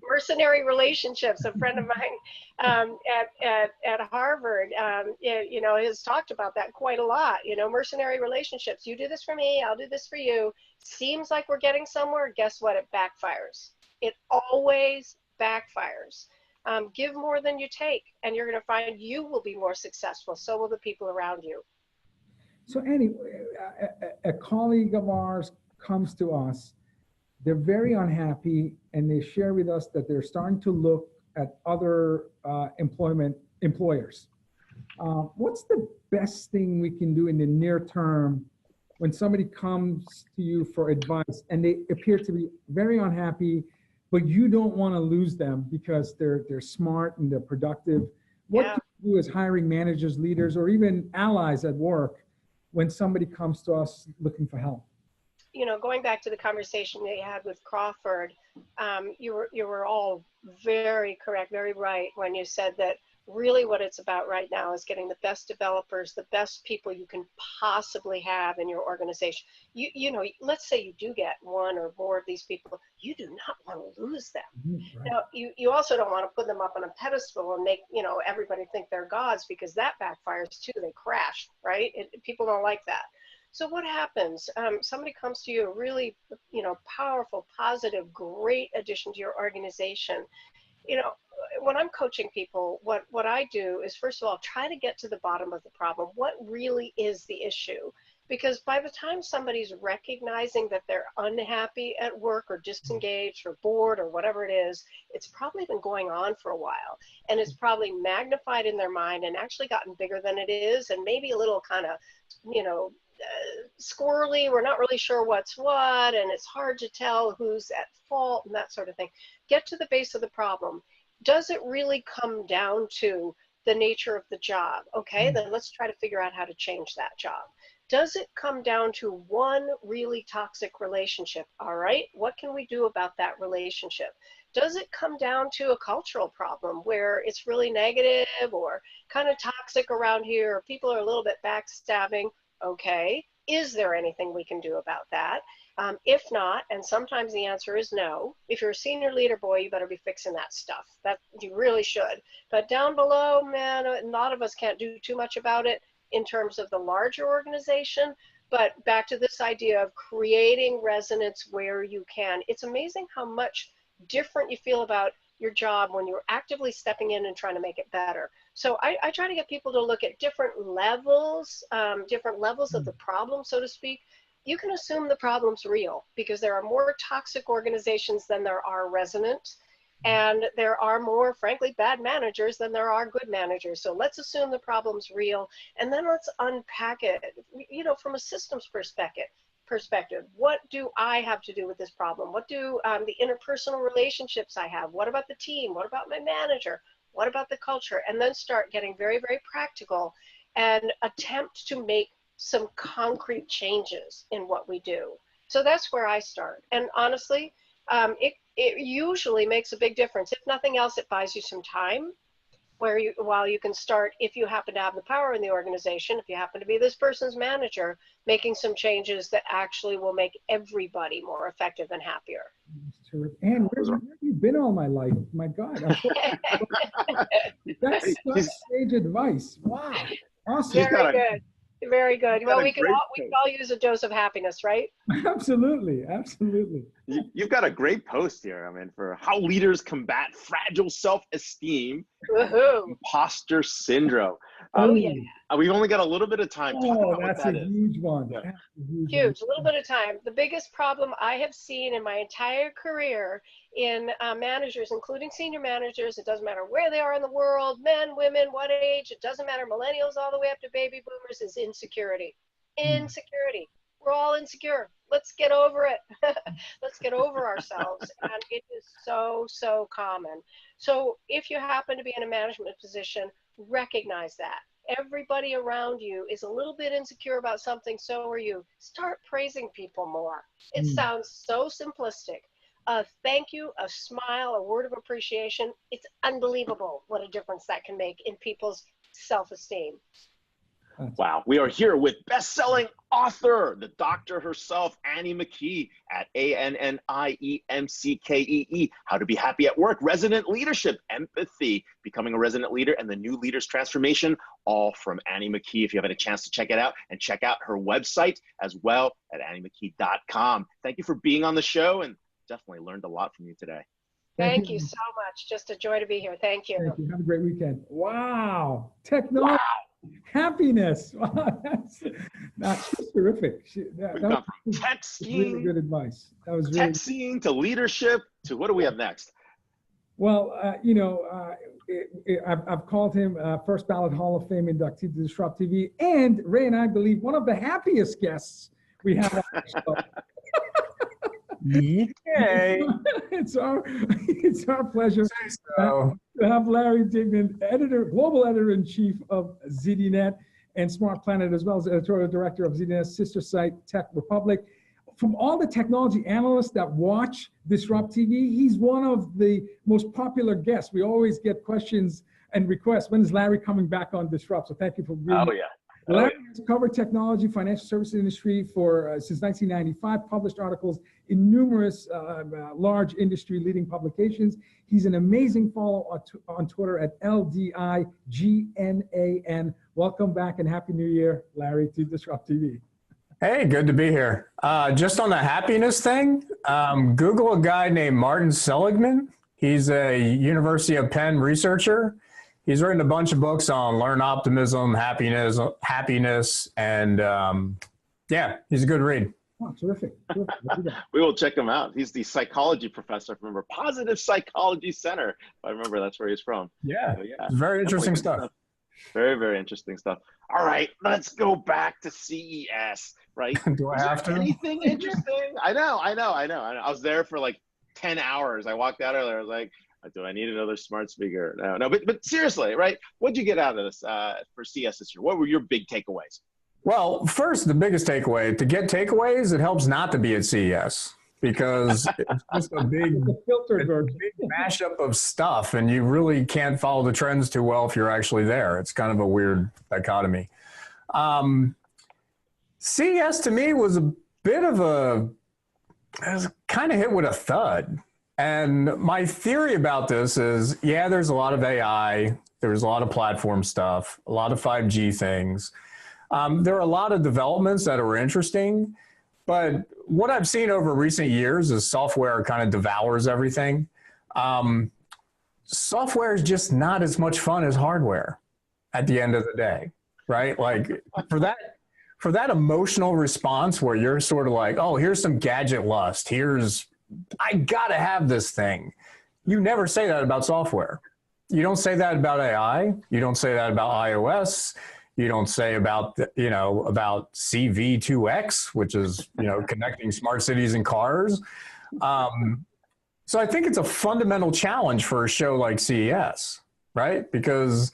Mercenary relationships. A friend of mine at Harvard, you know, has talked about that quite a lot. You know, mercenary relationships. You do this for me, I'll do this for you. Seems like we're getting somewhere. Guess what? It backfires. It always backfires. Give more than you take, and you're going to find you will be more successful. So will the people around you. So anyway, a colleague of ours comes to us. They're very unhappy, and they share with us that they're starting to look at other employers. What's the best thing we can do in the near term when somebody comes to you for advice and they appear to be very unhappy, but you don't want to lose them because they're smart and they're productive? What can you do as hiring managers, leaders, or even allies at work when somebody comes to us looking for help? You know, going back to the conversation that you had with Crawford, you were all very correct, very right when you said that really what it's about right now is getting the best developers, the best people you can possibly have in your organization. You know, let's say you do get one or more of these people, you do not want to lose them. Right. Now, you also don't want to put them up on a pedestal and make, you know, everybody think they're gods, because that backfires too. They crash, right? People don't like that. So what happens? Somebody comes to you, a really, you know, powerful, positive, great addition to your organization. You know, when I'm coaching people, what I do is, first of all, try to get to the bottom of the problem. What really is the issue? Because by the time somebody's recognizing that they're unhappy at work or disengaged or bored or whatever it is, it's probably been going on for a while. And it's probably magnified in their mind and actually gotten bigger than it is, and maybe a little kind of, you know, squirrely. We're not really sure what's what, and it's hard to tell who's at fault and that sort of thing. Get to the base of the problem. Does it really come down to the nature of the job? Okay, then let's try to figure out how to change that job. Does it come down to one really toxic relationship? All right, what can we do about that relationship? Does it come down to a cultural problem where it's really negative or kind of toxic around here, or people are a little bit backstabbing? Okay, is there anything we can do about that? If not, and sometimes the answer is no, if you're a senior leader, boy, you better be fixing that stuff. That you really should. But down below, man, a lot of us can't do too much about it in terms of the larger organization. But back to this idea of creating resonance where you can. It's amazing how much different you feel about your job when you're actively stepping in and trying to make it better. So I try to get people to look at different levels of the problem, so to speak. You can assume the problem's real because there are more toxic organizations than there are resonant, and there are more, frankly, bad managers than there are good managers. So let's assume the problem's real, and then let's unpack it, you know, from a systems perspective. What do I have to do with this problem? What do the interpersonal relationships I have? What about the team? What about my manager? What about the culture? And then start getting very, very practical and attempt to make some concrete changes in what we do. So that's where I start. And honestly, it usually makes a big difference. If nothing else, it buys you some time while you can start, if you happen to have the power in the organization, if you happen to be this person's manager, making some changes that actually will make everybody more effective and happier. And where have you been all my life? My God. That's such sage advice. Wow. Awesome. Very good. Very good. Well, we can all use a dose of happiness, right? Absolutely. Absolutely. You've got a great post here. I mean, for how leaders combat fragile self-esteem, imposter syndrome. Oh, yeah. We've only got a little bit of time. Talk Oh, about that's what a that is. huge one. Yeah. That's a huge one. Huge, a little bit of time. The biggest problem I have seen in my entire career in managers, including senior managers, it doesn't matter where they are in the world, men, women, what age, it doesn't matter, millennials all the way up to baby boomers, is insecurity. Insecurity. We're all insecure. Let's get over it. Let's get over ourselves. And it is so, so common. So if you happen to be in a management position, recognize that. Everybody around you is a little bit insecure about something, so are you. Start praising people more. It sounds so simplistic. A thank you, a smile, a word of appreciation. It's unbelievable what a difference that can make in people's self-esteem. Wow. We are here with best-selling author, the doctor herself, Annie McKee at ANNIEMCKEE. How to Be Happy at Work, Resident Leadership, Empathy, Becoming a Resident Leader, and the New Leader's Transformation, all from Annie McKee. If you haven't had a chance to check it out, and check out her website as well at anniemckee.com. Thank you for being on the show, and definitely learned a lot from you today. Thank you so much. Just a joy to be here. Thank you. Thank you. Have a great weekend. Wow. Technology. Wow. Happiness. Wow, that's terrific. We've gone from tech skiing, really good advice. That was really tech skiing to leadership to what do we have next? Well, I've called him first ballot Hall of Fame inductee to DisrupTV, and Ray and I believe one of the happiest guests we have on the show. Yay. It's our pleasure to have Larry Dignan, global editor-in-chief of ZDNet and Smart Planet, as well as editorial director of ZDNet's sister site, Tech Republic. From all the technology analysts that watch DisrupTV, he's one of the most popular guests. We always get questions and requests. When is Larry coming back on Disrupt? So thank you for being here. Larry has covered technology, financial services industry since 1995, published articles in numerous large industry-leading publications. He's an amazing follow on Twitter at LDIGNAN. Welcome back and Happy New Year, Larry, to DisrupTV. Hey, good to be here. Just on the happiness thing, Google a guy named Martin Seligman. He's a University of Penn researcher. He's written a bunch of books on learn optimism, happiness, and yeah, he's a good read. Oh, terrific. We will check him out. He's the psychology professor from Positive Psychology Center. If I remember, that's where he's from. Yeah, so, yeah, it's very interesting stuff. Very, very interesting stuff. All right, let's go back to CES, right? Do I have to? Anything interesting? I know. I was there for like 10 hours. I walked out earlier. I was like, do I need another smart speaker? No, but seriously, right? What'd you get out of this for CES this year? What were your big takeaways? Well, first, the biggest takeaway, to get takeaways, it helps not to be at CES because it's just a big mashup of stuff and you really can't follow the trends too well if you're actually there. It's kind of a weird dichotomy. CES to me was a bit of kind of hit with a thud. And my theory about this is, yeah, there's a lot of AI, there's a lot of platform stuff, a lot of 5G things. There are a lot of developments that are interesting, but what I've seen over recent years is software kind of devours everything. Software is just not as much fun as hardware at the end of the day, right? Like for that emotional response where you're sort of like, oh, here's some gadget lust, I gotta have this thing. You never say that about software. You don't say that about AI. You don't say that about iOS. You don't say about CV2X, which is, connecting smart cities and cars. So I think it's a fundamental challenge for a show like CES, right? Because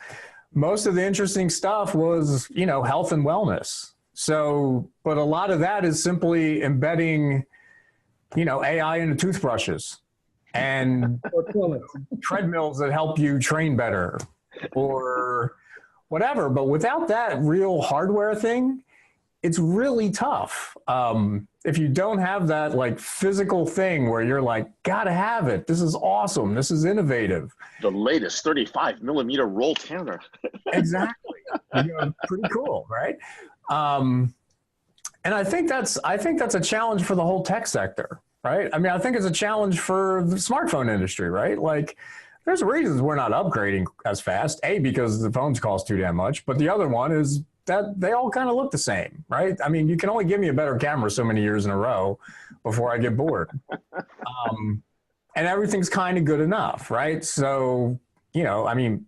most of the interesting stuff was, health and wellness. So, but a lot of that is simply embedding AI into toothbrushes and treadmills that help you train better or whatever. But without that real hardware thing, it's really tough. If you don't have that like physical thing where you're like, gotta have it. This is awesome. This is innovative. The latest 35mm roll counter. Exactly. Pretty cool, right? And I think that's a challenge for the whole tech sector, right? I mean, I think it's a challenge for the smartphone industry, right? Like there's reasons we're not upgrading as fast. A, because the phones cost too damn much. But the other one is that they all kind of look the same, right? I mean, you can only give me a better camera so many years in a row before I get bored. And everything's kind of good enough, right? So, you know, I mean,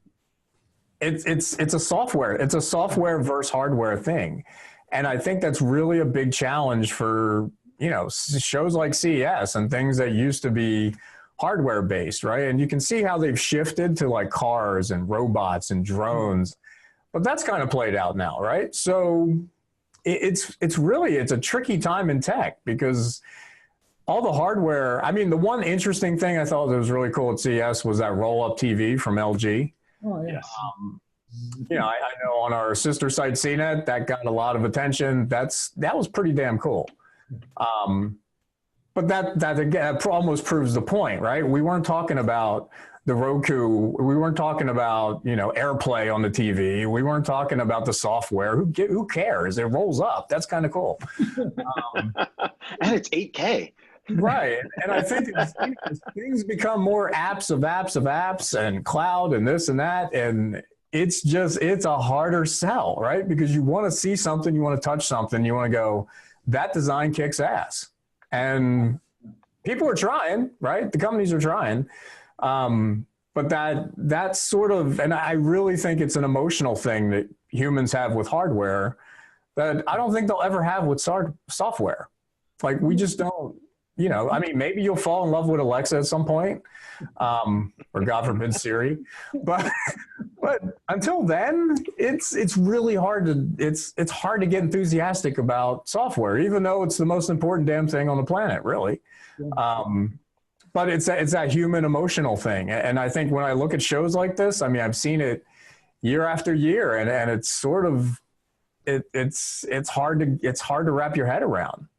it's a software versus hardware thing. And I think that's really a big challenge for, you know, shows like CES and things that used to be hardware based, right? And you can see how they've shifted to like cars and robots and drones, but that's kind of played out now, right? So it's a tricky time in tech because all the hardware, I mean, the one interesting thing I thought that was really cool at CES was that roll-up TV from LG. Oh, yes. You know, I know on our sister site ZDNet, that got a lot of attention. That was pretty damn cool. But that again almost proves the point, right? We weren't talking about the Roku. We weren't talking about, you know, AirPlay on the TV. We weren't talking about the software. Who cares? It rolls up. That's kind of cool. And it's 8K. Right. And I think as things become more apps of apps and cloud and this and that, and it's a harder sell, right? Because you want to see something, you want to touch something, you want to go, that design kicks ass. And people are trying, right? The companies are trying. But that's sort of, and I really think it's an emotional thing that humans have with hardware that I don't think they'll ever have with software. Like we just don't, you know, I mean, maybe you'll fall in love with Alexa at some point, or God forbid Siri, but until then, it's really hard it's hard to get enthusiastic about software, even though it's the most important damn thing on the planet, really. But it's that human emotional thing, and I think when I look at shows like this, I mean, I've seen it year after year, and it's sort of it's hard to wrap your head around,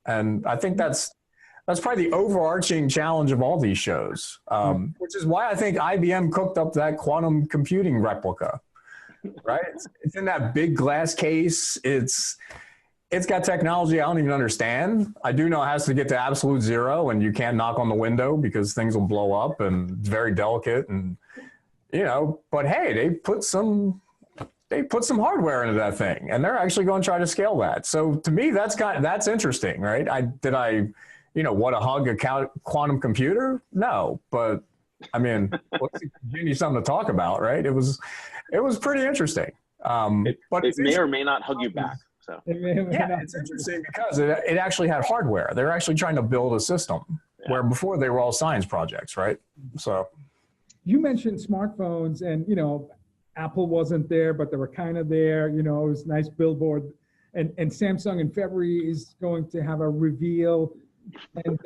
and I think that's probably the overarching challenge of all these shows, which is why I think IBM cooked up that quantum computing replica, right? It's in that big glass case. It's got technology I don't even understand. I do know it has to get to absolute zero, and you can't knock on the window because things will blow up, and it's very delicate, and you know. But hey, they put some hardware into that thing, and they're actually going to try to scale that. So to me, that's interesting, right? You know, what, a hug a quantum computer? No, but I mean, you need something to talk about, right? It was pretty interesting. But it may or may not hug you back. So yeah, it's interesting because it actually had hardware. They're actually trying to build a system where before they were all science projects, right? So you mentioned smartphones, and you know, Apple wasn't there, but they were kind of there. You know, it was a nice billboard, and Samsung in February is going to have a reveal. And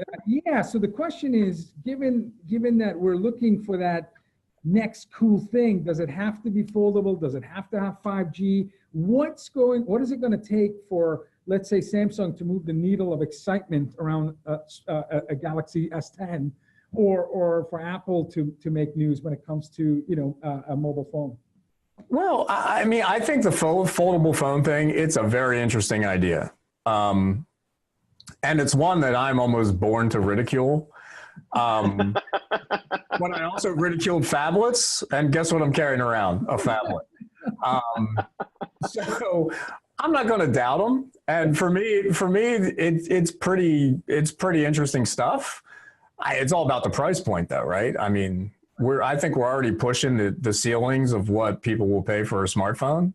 so the question is, given that we're looking for that next cool thing, does it have to be foldable? Does it have to have 5G? What is it going to take for, let's say, Samsung to move the needle of excitement around a Galaxy S10, or for Apple to make news when it comes to, you know, a mobile phone? Well, I mean, I think the foldable phone thing, it's a very interesting idea. And it's one that I'm almost born to ridicule. But I also ridiculed phablets, and guess what I'm carrying around? A phablet. So I'm not going to doubt them. And for me, it's pretty interesting stuff. It's all about the price point, though, right? I mean, I think we're already pushing the ceilings of what people will pay for a smartphone.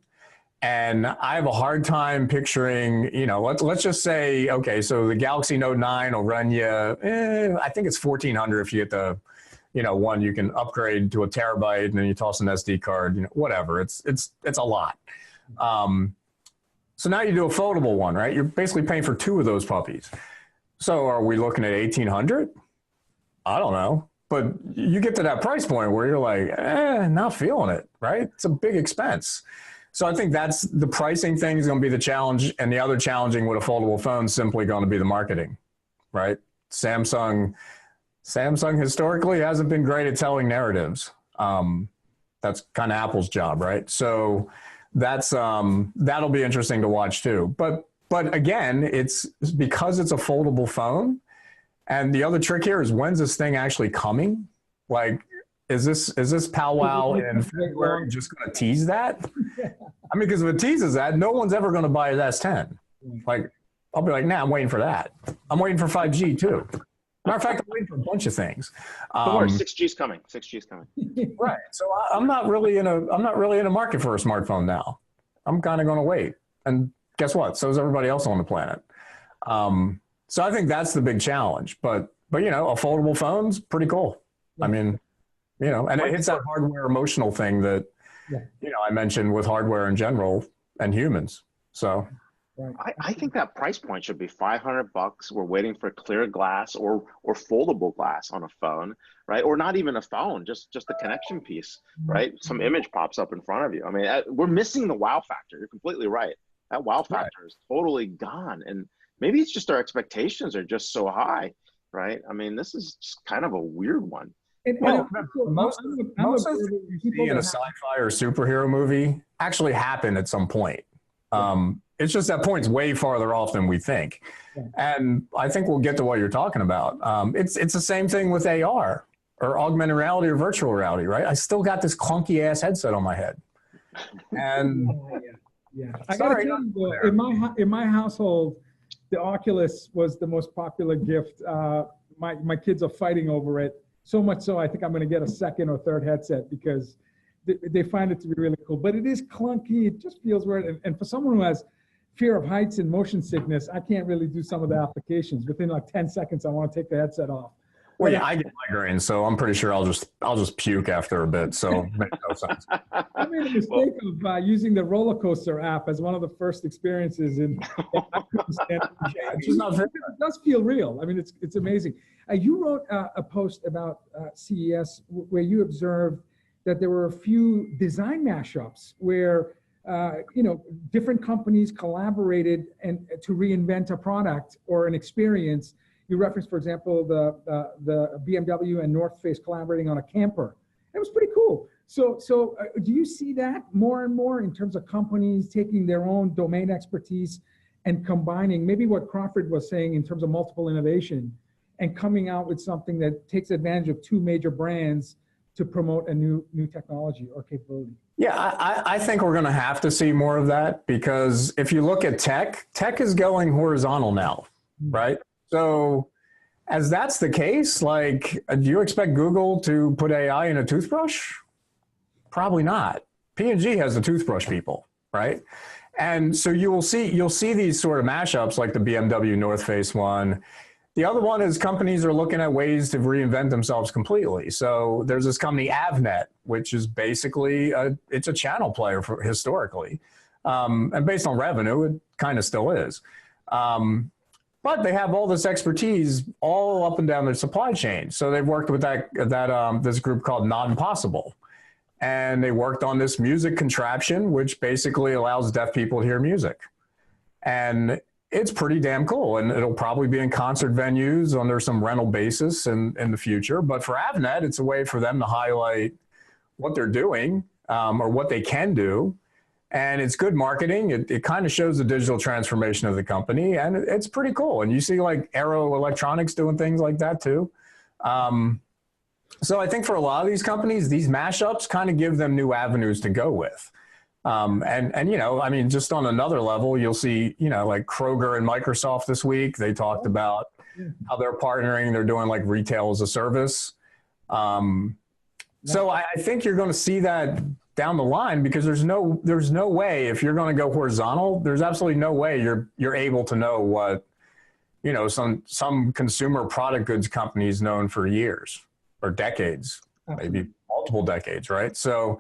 And I have a hard time picturing, you know, let's just say, okay, so the Galaxy Note 9 will run you, I think it's $1,400 if you get the, you know, one you can upgrade to a terabyte and then you toss an SD card, you know, whatever. It's a lot. So now you do a foldable one, right? You're basically paying for two of those puppies. So are we looking at $1,800? I don't know. But you get to that price point where you're like, not feeling it, right? It's a big expense. So I think that's the pricing thing is going to be the challenge. And the other challenging with a foldable phone is simply going to be the marketing, right? Samsung historically hasn't been great at telling narratives. That's kind of Apple's job, right? So that's that'll be interesting to watch too. But again, it's because it's a foldable phone. And the other trick here is, when's this thing actually coming? Like, Is this powwow in February just going to tease that? I mean, because if it teases that, no one's ever going to buy an S10. Like, I'll be like, nah, I'm waiting for that. I'm waiting for 5G too. Matter of fact, I'm waiting for a bunch of things. Don't worry, 6G is coming. 6G is coming. Right. So I'm not really in a market for a smartphone now. I'm kind of going to wait. And guess what? So is everybody else on the planet. So I think that's the big challenge. But you know, a foldable phone's pretty cool. I mean, you know, and it hits that hardware emotional thing that, you know, I mentioned with hardware in general and humans. So I think that price point should be $500. We're waiting for clear glass or foldable glass on a phone, right? Or not even a phone, just the connection piece, right? Some image pops up in front of you. I mean, we're missing the wow factor. You're completely right. That wow factor is totally gone. And maybe it's just our expectations are just so high, right? I mean, this is just kind of a weird one. Well, most of the you see in a sci-fi or superhero movie actually happen at some point. It's just that point's way farther off than we think. And I think we'll get to what you're talking about. It's the same thing with AR or augmented reality or virtual reality, right? I still got this clunky ass headset on my head. And I gotta tell you though, in my household, the Oculus was the most popular gift. My kids are fighting over it. So much so, I think I'm going to get a second or third headset because they find it to be really cool. But it is clunky. It just feels weird. And for someone who has fear of heights and motion sickness, I can't really do some of the applications. Within like 10 seconds, I want to take the headset off. Well, yeah, I get migraines, so I'm pretty sure I'll just puke after a bit. So it makes no sense. I made a mistake of using the roller coaster app as one of the first experiences, and I couldn't stand it. It does feel real. I mean, it's amazing. You wrote a post about CES where you observed that there were a few design mashups where you know, different companies collaborated and to reinvent a product or an experience. You referenced, for example, the BMW and North Face collaborating on a camper. It was pretty cool. So do you see that more and more in terms of companies taking their own domain expertise and combining maybe what Crawford was saying in terms of multiple innovation and coming out with something that takes advantage of two major brands to promote a new technology or capability? Yeah, I think we're going to have to see more of that because if you look at tech is going horizontal now, right? So as that's the case, like, do you expect Google to put AI in a toothbrush? Probably not. P&G has the toothbrush people, right? And so you'll see these sort of mashups like the BMW North Face one. The other one is companies are looking at ways to reinvent themselves completely. So there's this company Avnet, which is basically it's a channel player historically, and based on revenue, it kind of still is. But they have all this expertise all up and down their supply chain. So they've worked with this group called Not Impossible. And they worked on this music contraption, which basically allows deaf people to hear music. And it's pretty damn cool. And it'll probably be in concert venues under some rental basis in the future. But for Avnet, it's a way for them to highlight what they're doing or what they can do. And it's good marketing. It kind of shows the digital transformation of the company, and it's pretty cool. And you see like Aero Electronics doing things like that too. So I think for a lot of these companies, these mashups kind of give them new avenues to go with. And you know, I mean, just on another level, you'll see, you know, like Kroger and Microsoft this week, they talked about how they're partnering. They're doing like retail as a service. So I think you're going to see that down the line because there's no way if you're going to go horizontal, there's absolutely no way you're able to know what, you know, some consumer product goods companies known for years or decades, maybe multiple decades, right? So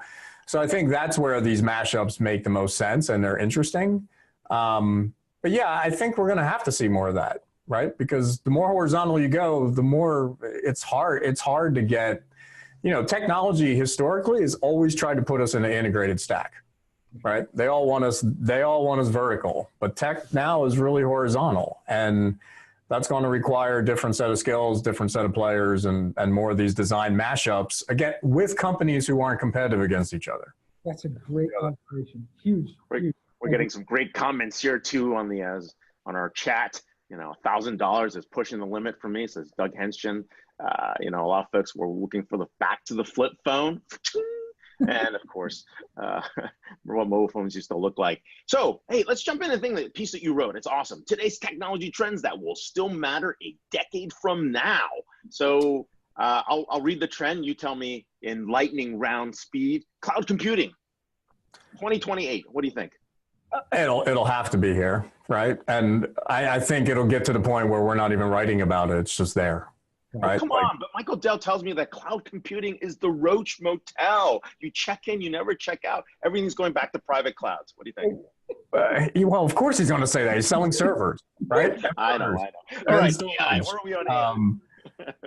I think that's where these mashups make the most sense and they're interesting. But yeah, I think we're going to have to see more of that, right? Because the more horizontal you go, the more it's hard to get. You know, technology historically has always tried to put us in an integrated stack, right? They all want us vertical, but tech now is really horizontal, and that's going to require a different set of skills, different set of players, and more of these design mashups, again, with companies who aren't competitive against each other. That's a great observation. Huge. We're getting some great comments here too on our chat. $1,000 is pushing the limit for me, says Doug Henshin. A lot of folks were looking for the back to the flip phone. And of course, what mobile phones used to look like. So, hey, let's jump into the piece that you wrote. It's awesome. Today's technology trends that will still matter a decade from now. So I'll read the trend. You tell me in lightning round speed. Cloud computing, 2028. What do you think? It'll have to be here, right? And I think it'll get to the point where we're not even writing about it. It's just there. Right? Come on, but Michael Dell tells me that cloud computing is the Roach Motel. You check in, you never check out. Everything's going back to private clouds. What do you think? Well, of course he's going to say that. He's selling servers, right? I know. All right, AI, where are we on AI?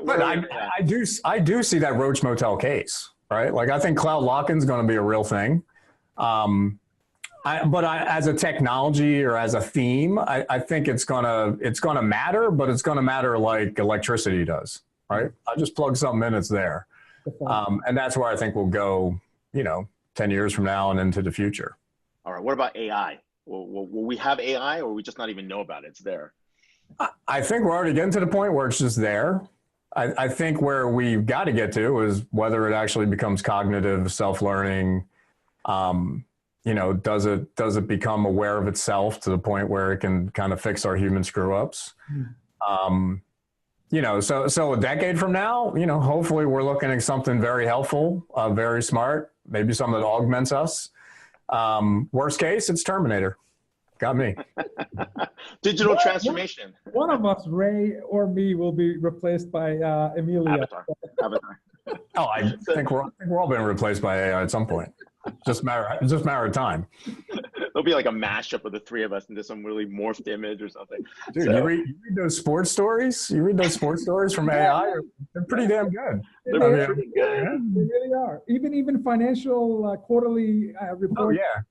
But I do see that Roach Motel case, right? Like, I think cloud lock-in is going to be a real thing. As a technology or as a theme, I think it's gonna matter, but it's gonna matter like electricity does, right? I just plug something in, it's there, and that's where I think we'll go, 10 years from now and into the future. All right, what about AI? Will we have AI, or we just not even know about it? It's there. I think we're already getting to the point where it's just there. I think where we've got to get to is whether it actually becomes cognitive, self-learning. Does it become aware of itself to the point where it can kind of fix our human screw ups? So a decade from now, hopefully we're looking at something very helpful, very smart, maybe something that augments us. Worst case, it's Terminator. Got me. Digital transformation. One of us, Ray or me, will be replaced by Amelia. Avatar. Oh, I think we're all being replaced by AI at some point. Just matter of time. It'll be like a mashup of the three of us into some really morphed image or something. Dude, you read those sports stories? You read those sports stories from AI? They're pretty damn good. They're pretty good. Yeah, they really are. Even financial quarterly reports. Oh yeah.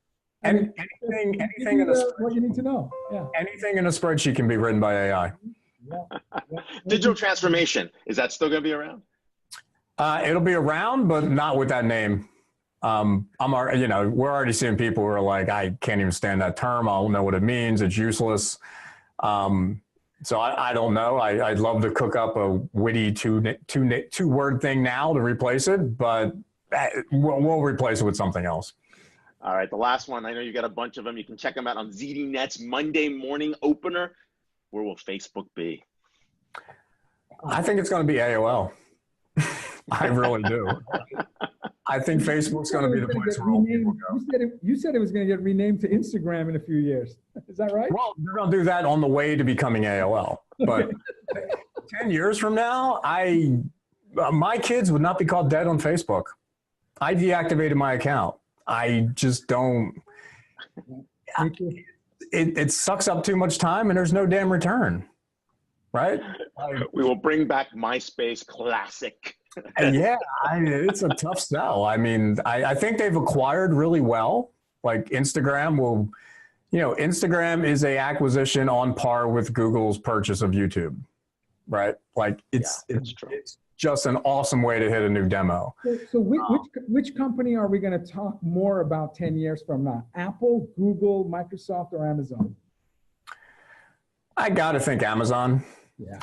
And anything in a what you need to know. Yeah. Anything in a spreadsheet can be written by AI. Yeah. Digital transformation, is that still going to be around? It'll be around, but not with that name. We're already seeing people who are like, I can't even stand that term. I don't know what it means. It's useless. So I don't know. I'd love to cook up a witty two word thing now to replace it, but we'll replace it with something else. All right. The last one, I know you got a bunch of them. You can check them out on ZDNet's Monday morning opener. Where will Facebook be? I think it's going to be AOL. I really do. I think Facebook's going to be the place where all people go. You said it was going to get renamed to Instagram in a few years. Is that right? Well, they're going to do that on the way to becoming AOL. But 10 years from now, my kids would not be called dead on Facebook. I deactivated my account. I just don't. It sucks up too much time, and there's no damn return. Right? We will bring back MySpace Classic. Yeah, it's a tough sell. I mean, I think they've acquired really well. Like Instagram Instagram is a acquisition on par with Google's purchase of YouTube, right? Like it's just an awesome way to hit a new demo. So which company are we going to talk more about 10 years from now? Apple, Google, Microsoft, or Amazon? I got to think Amazon. Yeah.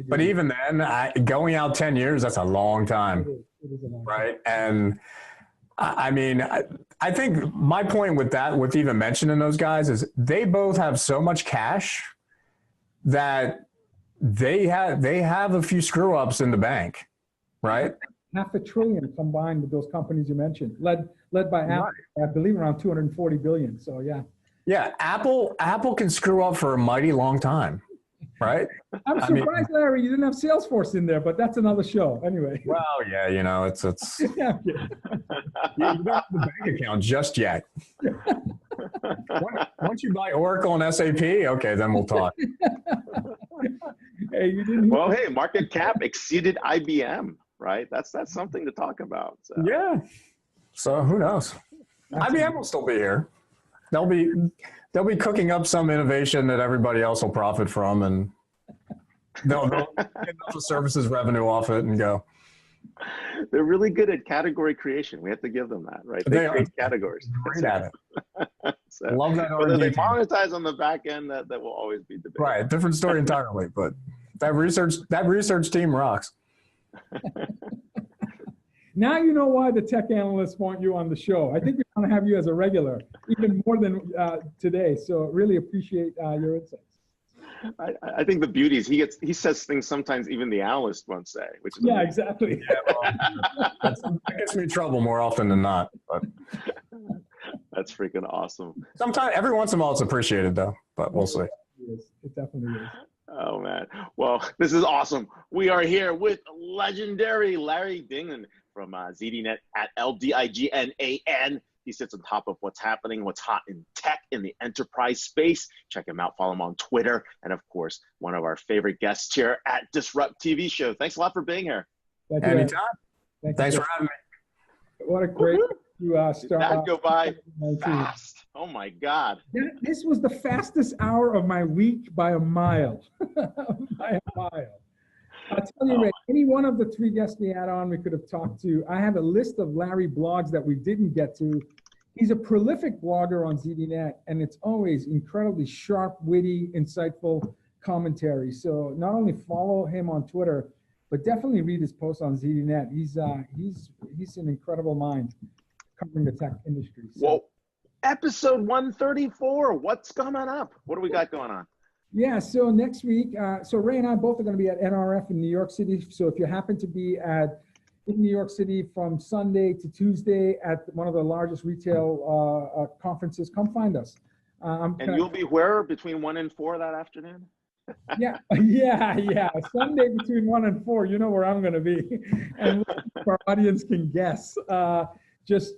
But even then, going out 10 years, that's a long time, it is a long right? And I mean, I think my point with that, with even mentioning those guys, is they both have so much cash that they have a few screw ups in the bank, right? $500 billion combined with those companies you mentioned, led by Apple, I believe around 240 billion. So yeah. Yeah, Apple can screw up for a mighty long time. Right? I'm surprised, Larry, you didn't have Salesforce in there, but that's another show. Anyway. Well, yeah, it's yeah. You don't have the bank account just yet. Once you buy Oracle and SAP, okay, then we'll talk. Hey, you didn't. Well, hey, market cap exceeded IBM, right? That's something to talk about. So. Yeah. So who knows? IBM will still be here. They'll be cooking up some innovation that everybody else will profit from, and they'll get the services revenue off it and go. They're really good at category creation. We have to give them that, right? They create categories. Great at it. So, Love that. whether they monetize on the back end, that will always be debated. Right, different story entirely. But that research team rocks. Now you know why the tech analysts want you on the show. I think we want to have you as a regular, even more than today. So really appreciate your insights. I think the beauty is he says things sometimes even the analyst won't say, which is amazing. Exactly. Yeah, well, that gets me in trouble more often than not. But that's freaking awesome. Sometimes, every once in a while, it's appreciated though. But we'll see. It definitely is. Oh man, well, this is awesome. We are here with legendary Larry Dignan from ZDNet at LDIGNAN. He sits on top of what's happening, what's hot in tech in the enterprise space. Check him out, follow him on Twitter. And of course, one of our favorite guests here at DisrupTV show. Thanks a lot for being here. Anytime. Thanks for having me. What a great to start that go by fast. Oh my God. This was the fastest hour of my week by a mile. By a mile. I'll tell you, Ray, any one of the three guests we had on, we could have talked to. I have a list of Larry blogs that we didn't get to. He's a prolific blogger on ZDNet, and it's always incredibly sharp, witty, insightful commentary. So not only follow him on Twitter, but definitely read his posts on ZDNet. He's an incredible mind covering the tech industry. So. Well, episode 134, what's coming up? What do we got going on? Yeah, so next week, so Ray and I both are going to be at NRF in New York City. So if you happen to be in New York City from Sunday to Tuesday at one of the largest retail conferences, come find us. And you'll be where between 1 and 4 that afternoon? Yeah. Sunday between 1 and 4, you know where I'm going to be. And our audience can guess. Just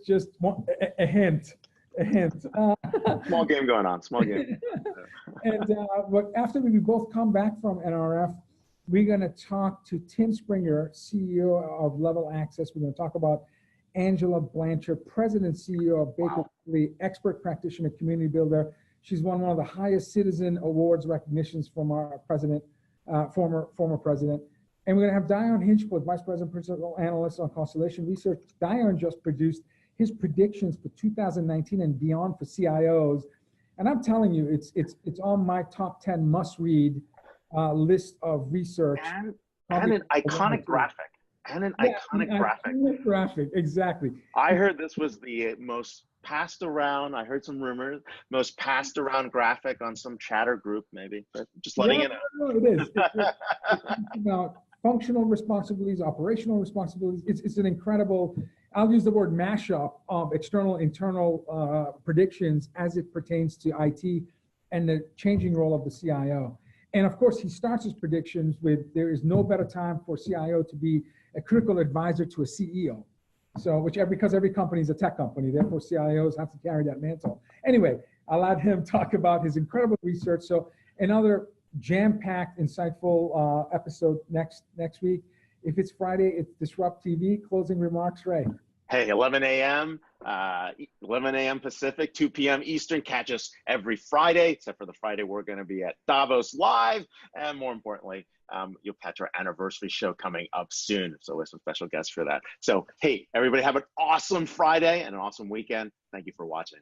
a hint. Small game going on, small game. And but after we both come back from NRF, we're going to talk to Tim Springer, CEO of Level Access. We're going to talk about Angela Blanchard, President and CEO of Baker Tilly, expert practitioner, community builder. She's won one of the highest citizen awards recognitions from our president, former president. And we're going to have Dion Hinchcliffe, Vice President, Principal Analyst on Constellation Research. Dion just produced his predictions for 2019 and beyond for CIOs. And I'm telling you, it's on my top 10 must-read list of research. And an iconic graphic. Iconic graphic, exactly. I heard this was the most passed around, I heard some rumors, most passed around graphic on some chatter group maybe, but just letting you know. No, it is. It's about functional responsibilities, operational responsibilities. It's an incredible, I'll use the word mashup of external, internal predictions as it pertains to IT and the changing role of the CIO. And of course, he starts his predictions with, there is no better time for CIO to be a critical advisor to a CEO. So, because every company is a tech company, therefore CIOs have to carry that mantle. Anyway, I'll let him talk about his incredible research. So another jam-packed, insightful episode next week. If it's Friday, it's Disrupt TV. Closing remarks, Ray. Hey, 11 a.m. Pacific, 2 p.m. Eastern. Catch us every Friday, except for the Friday we're going to be at Davos Live. And more importantly, you'll catch our anniversary show coming up soon. So we have some special guests for that. So, hey, everybody have an awesome Friday and an awesome weekend. Thank you for watching.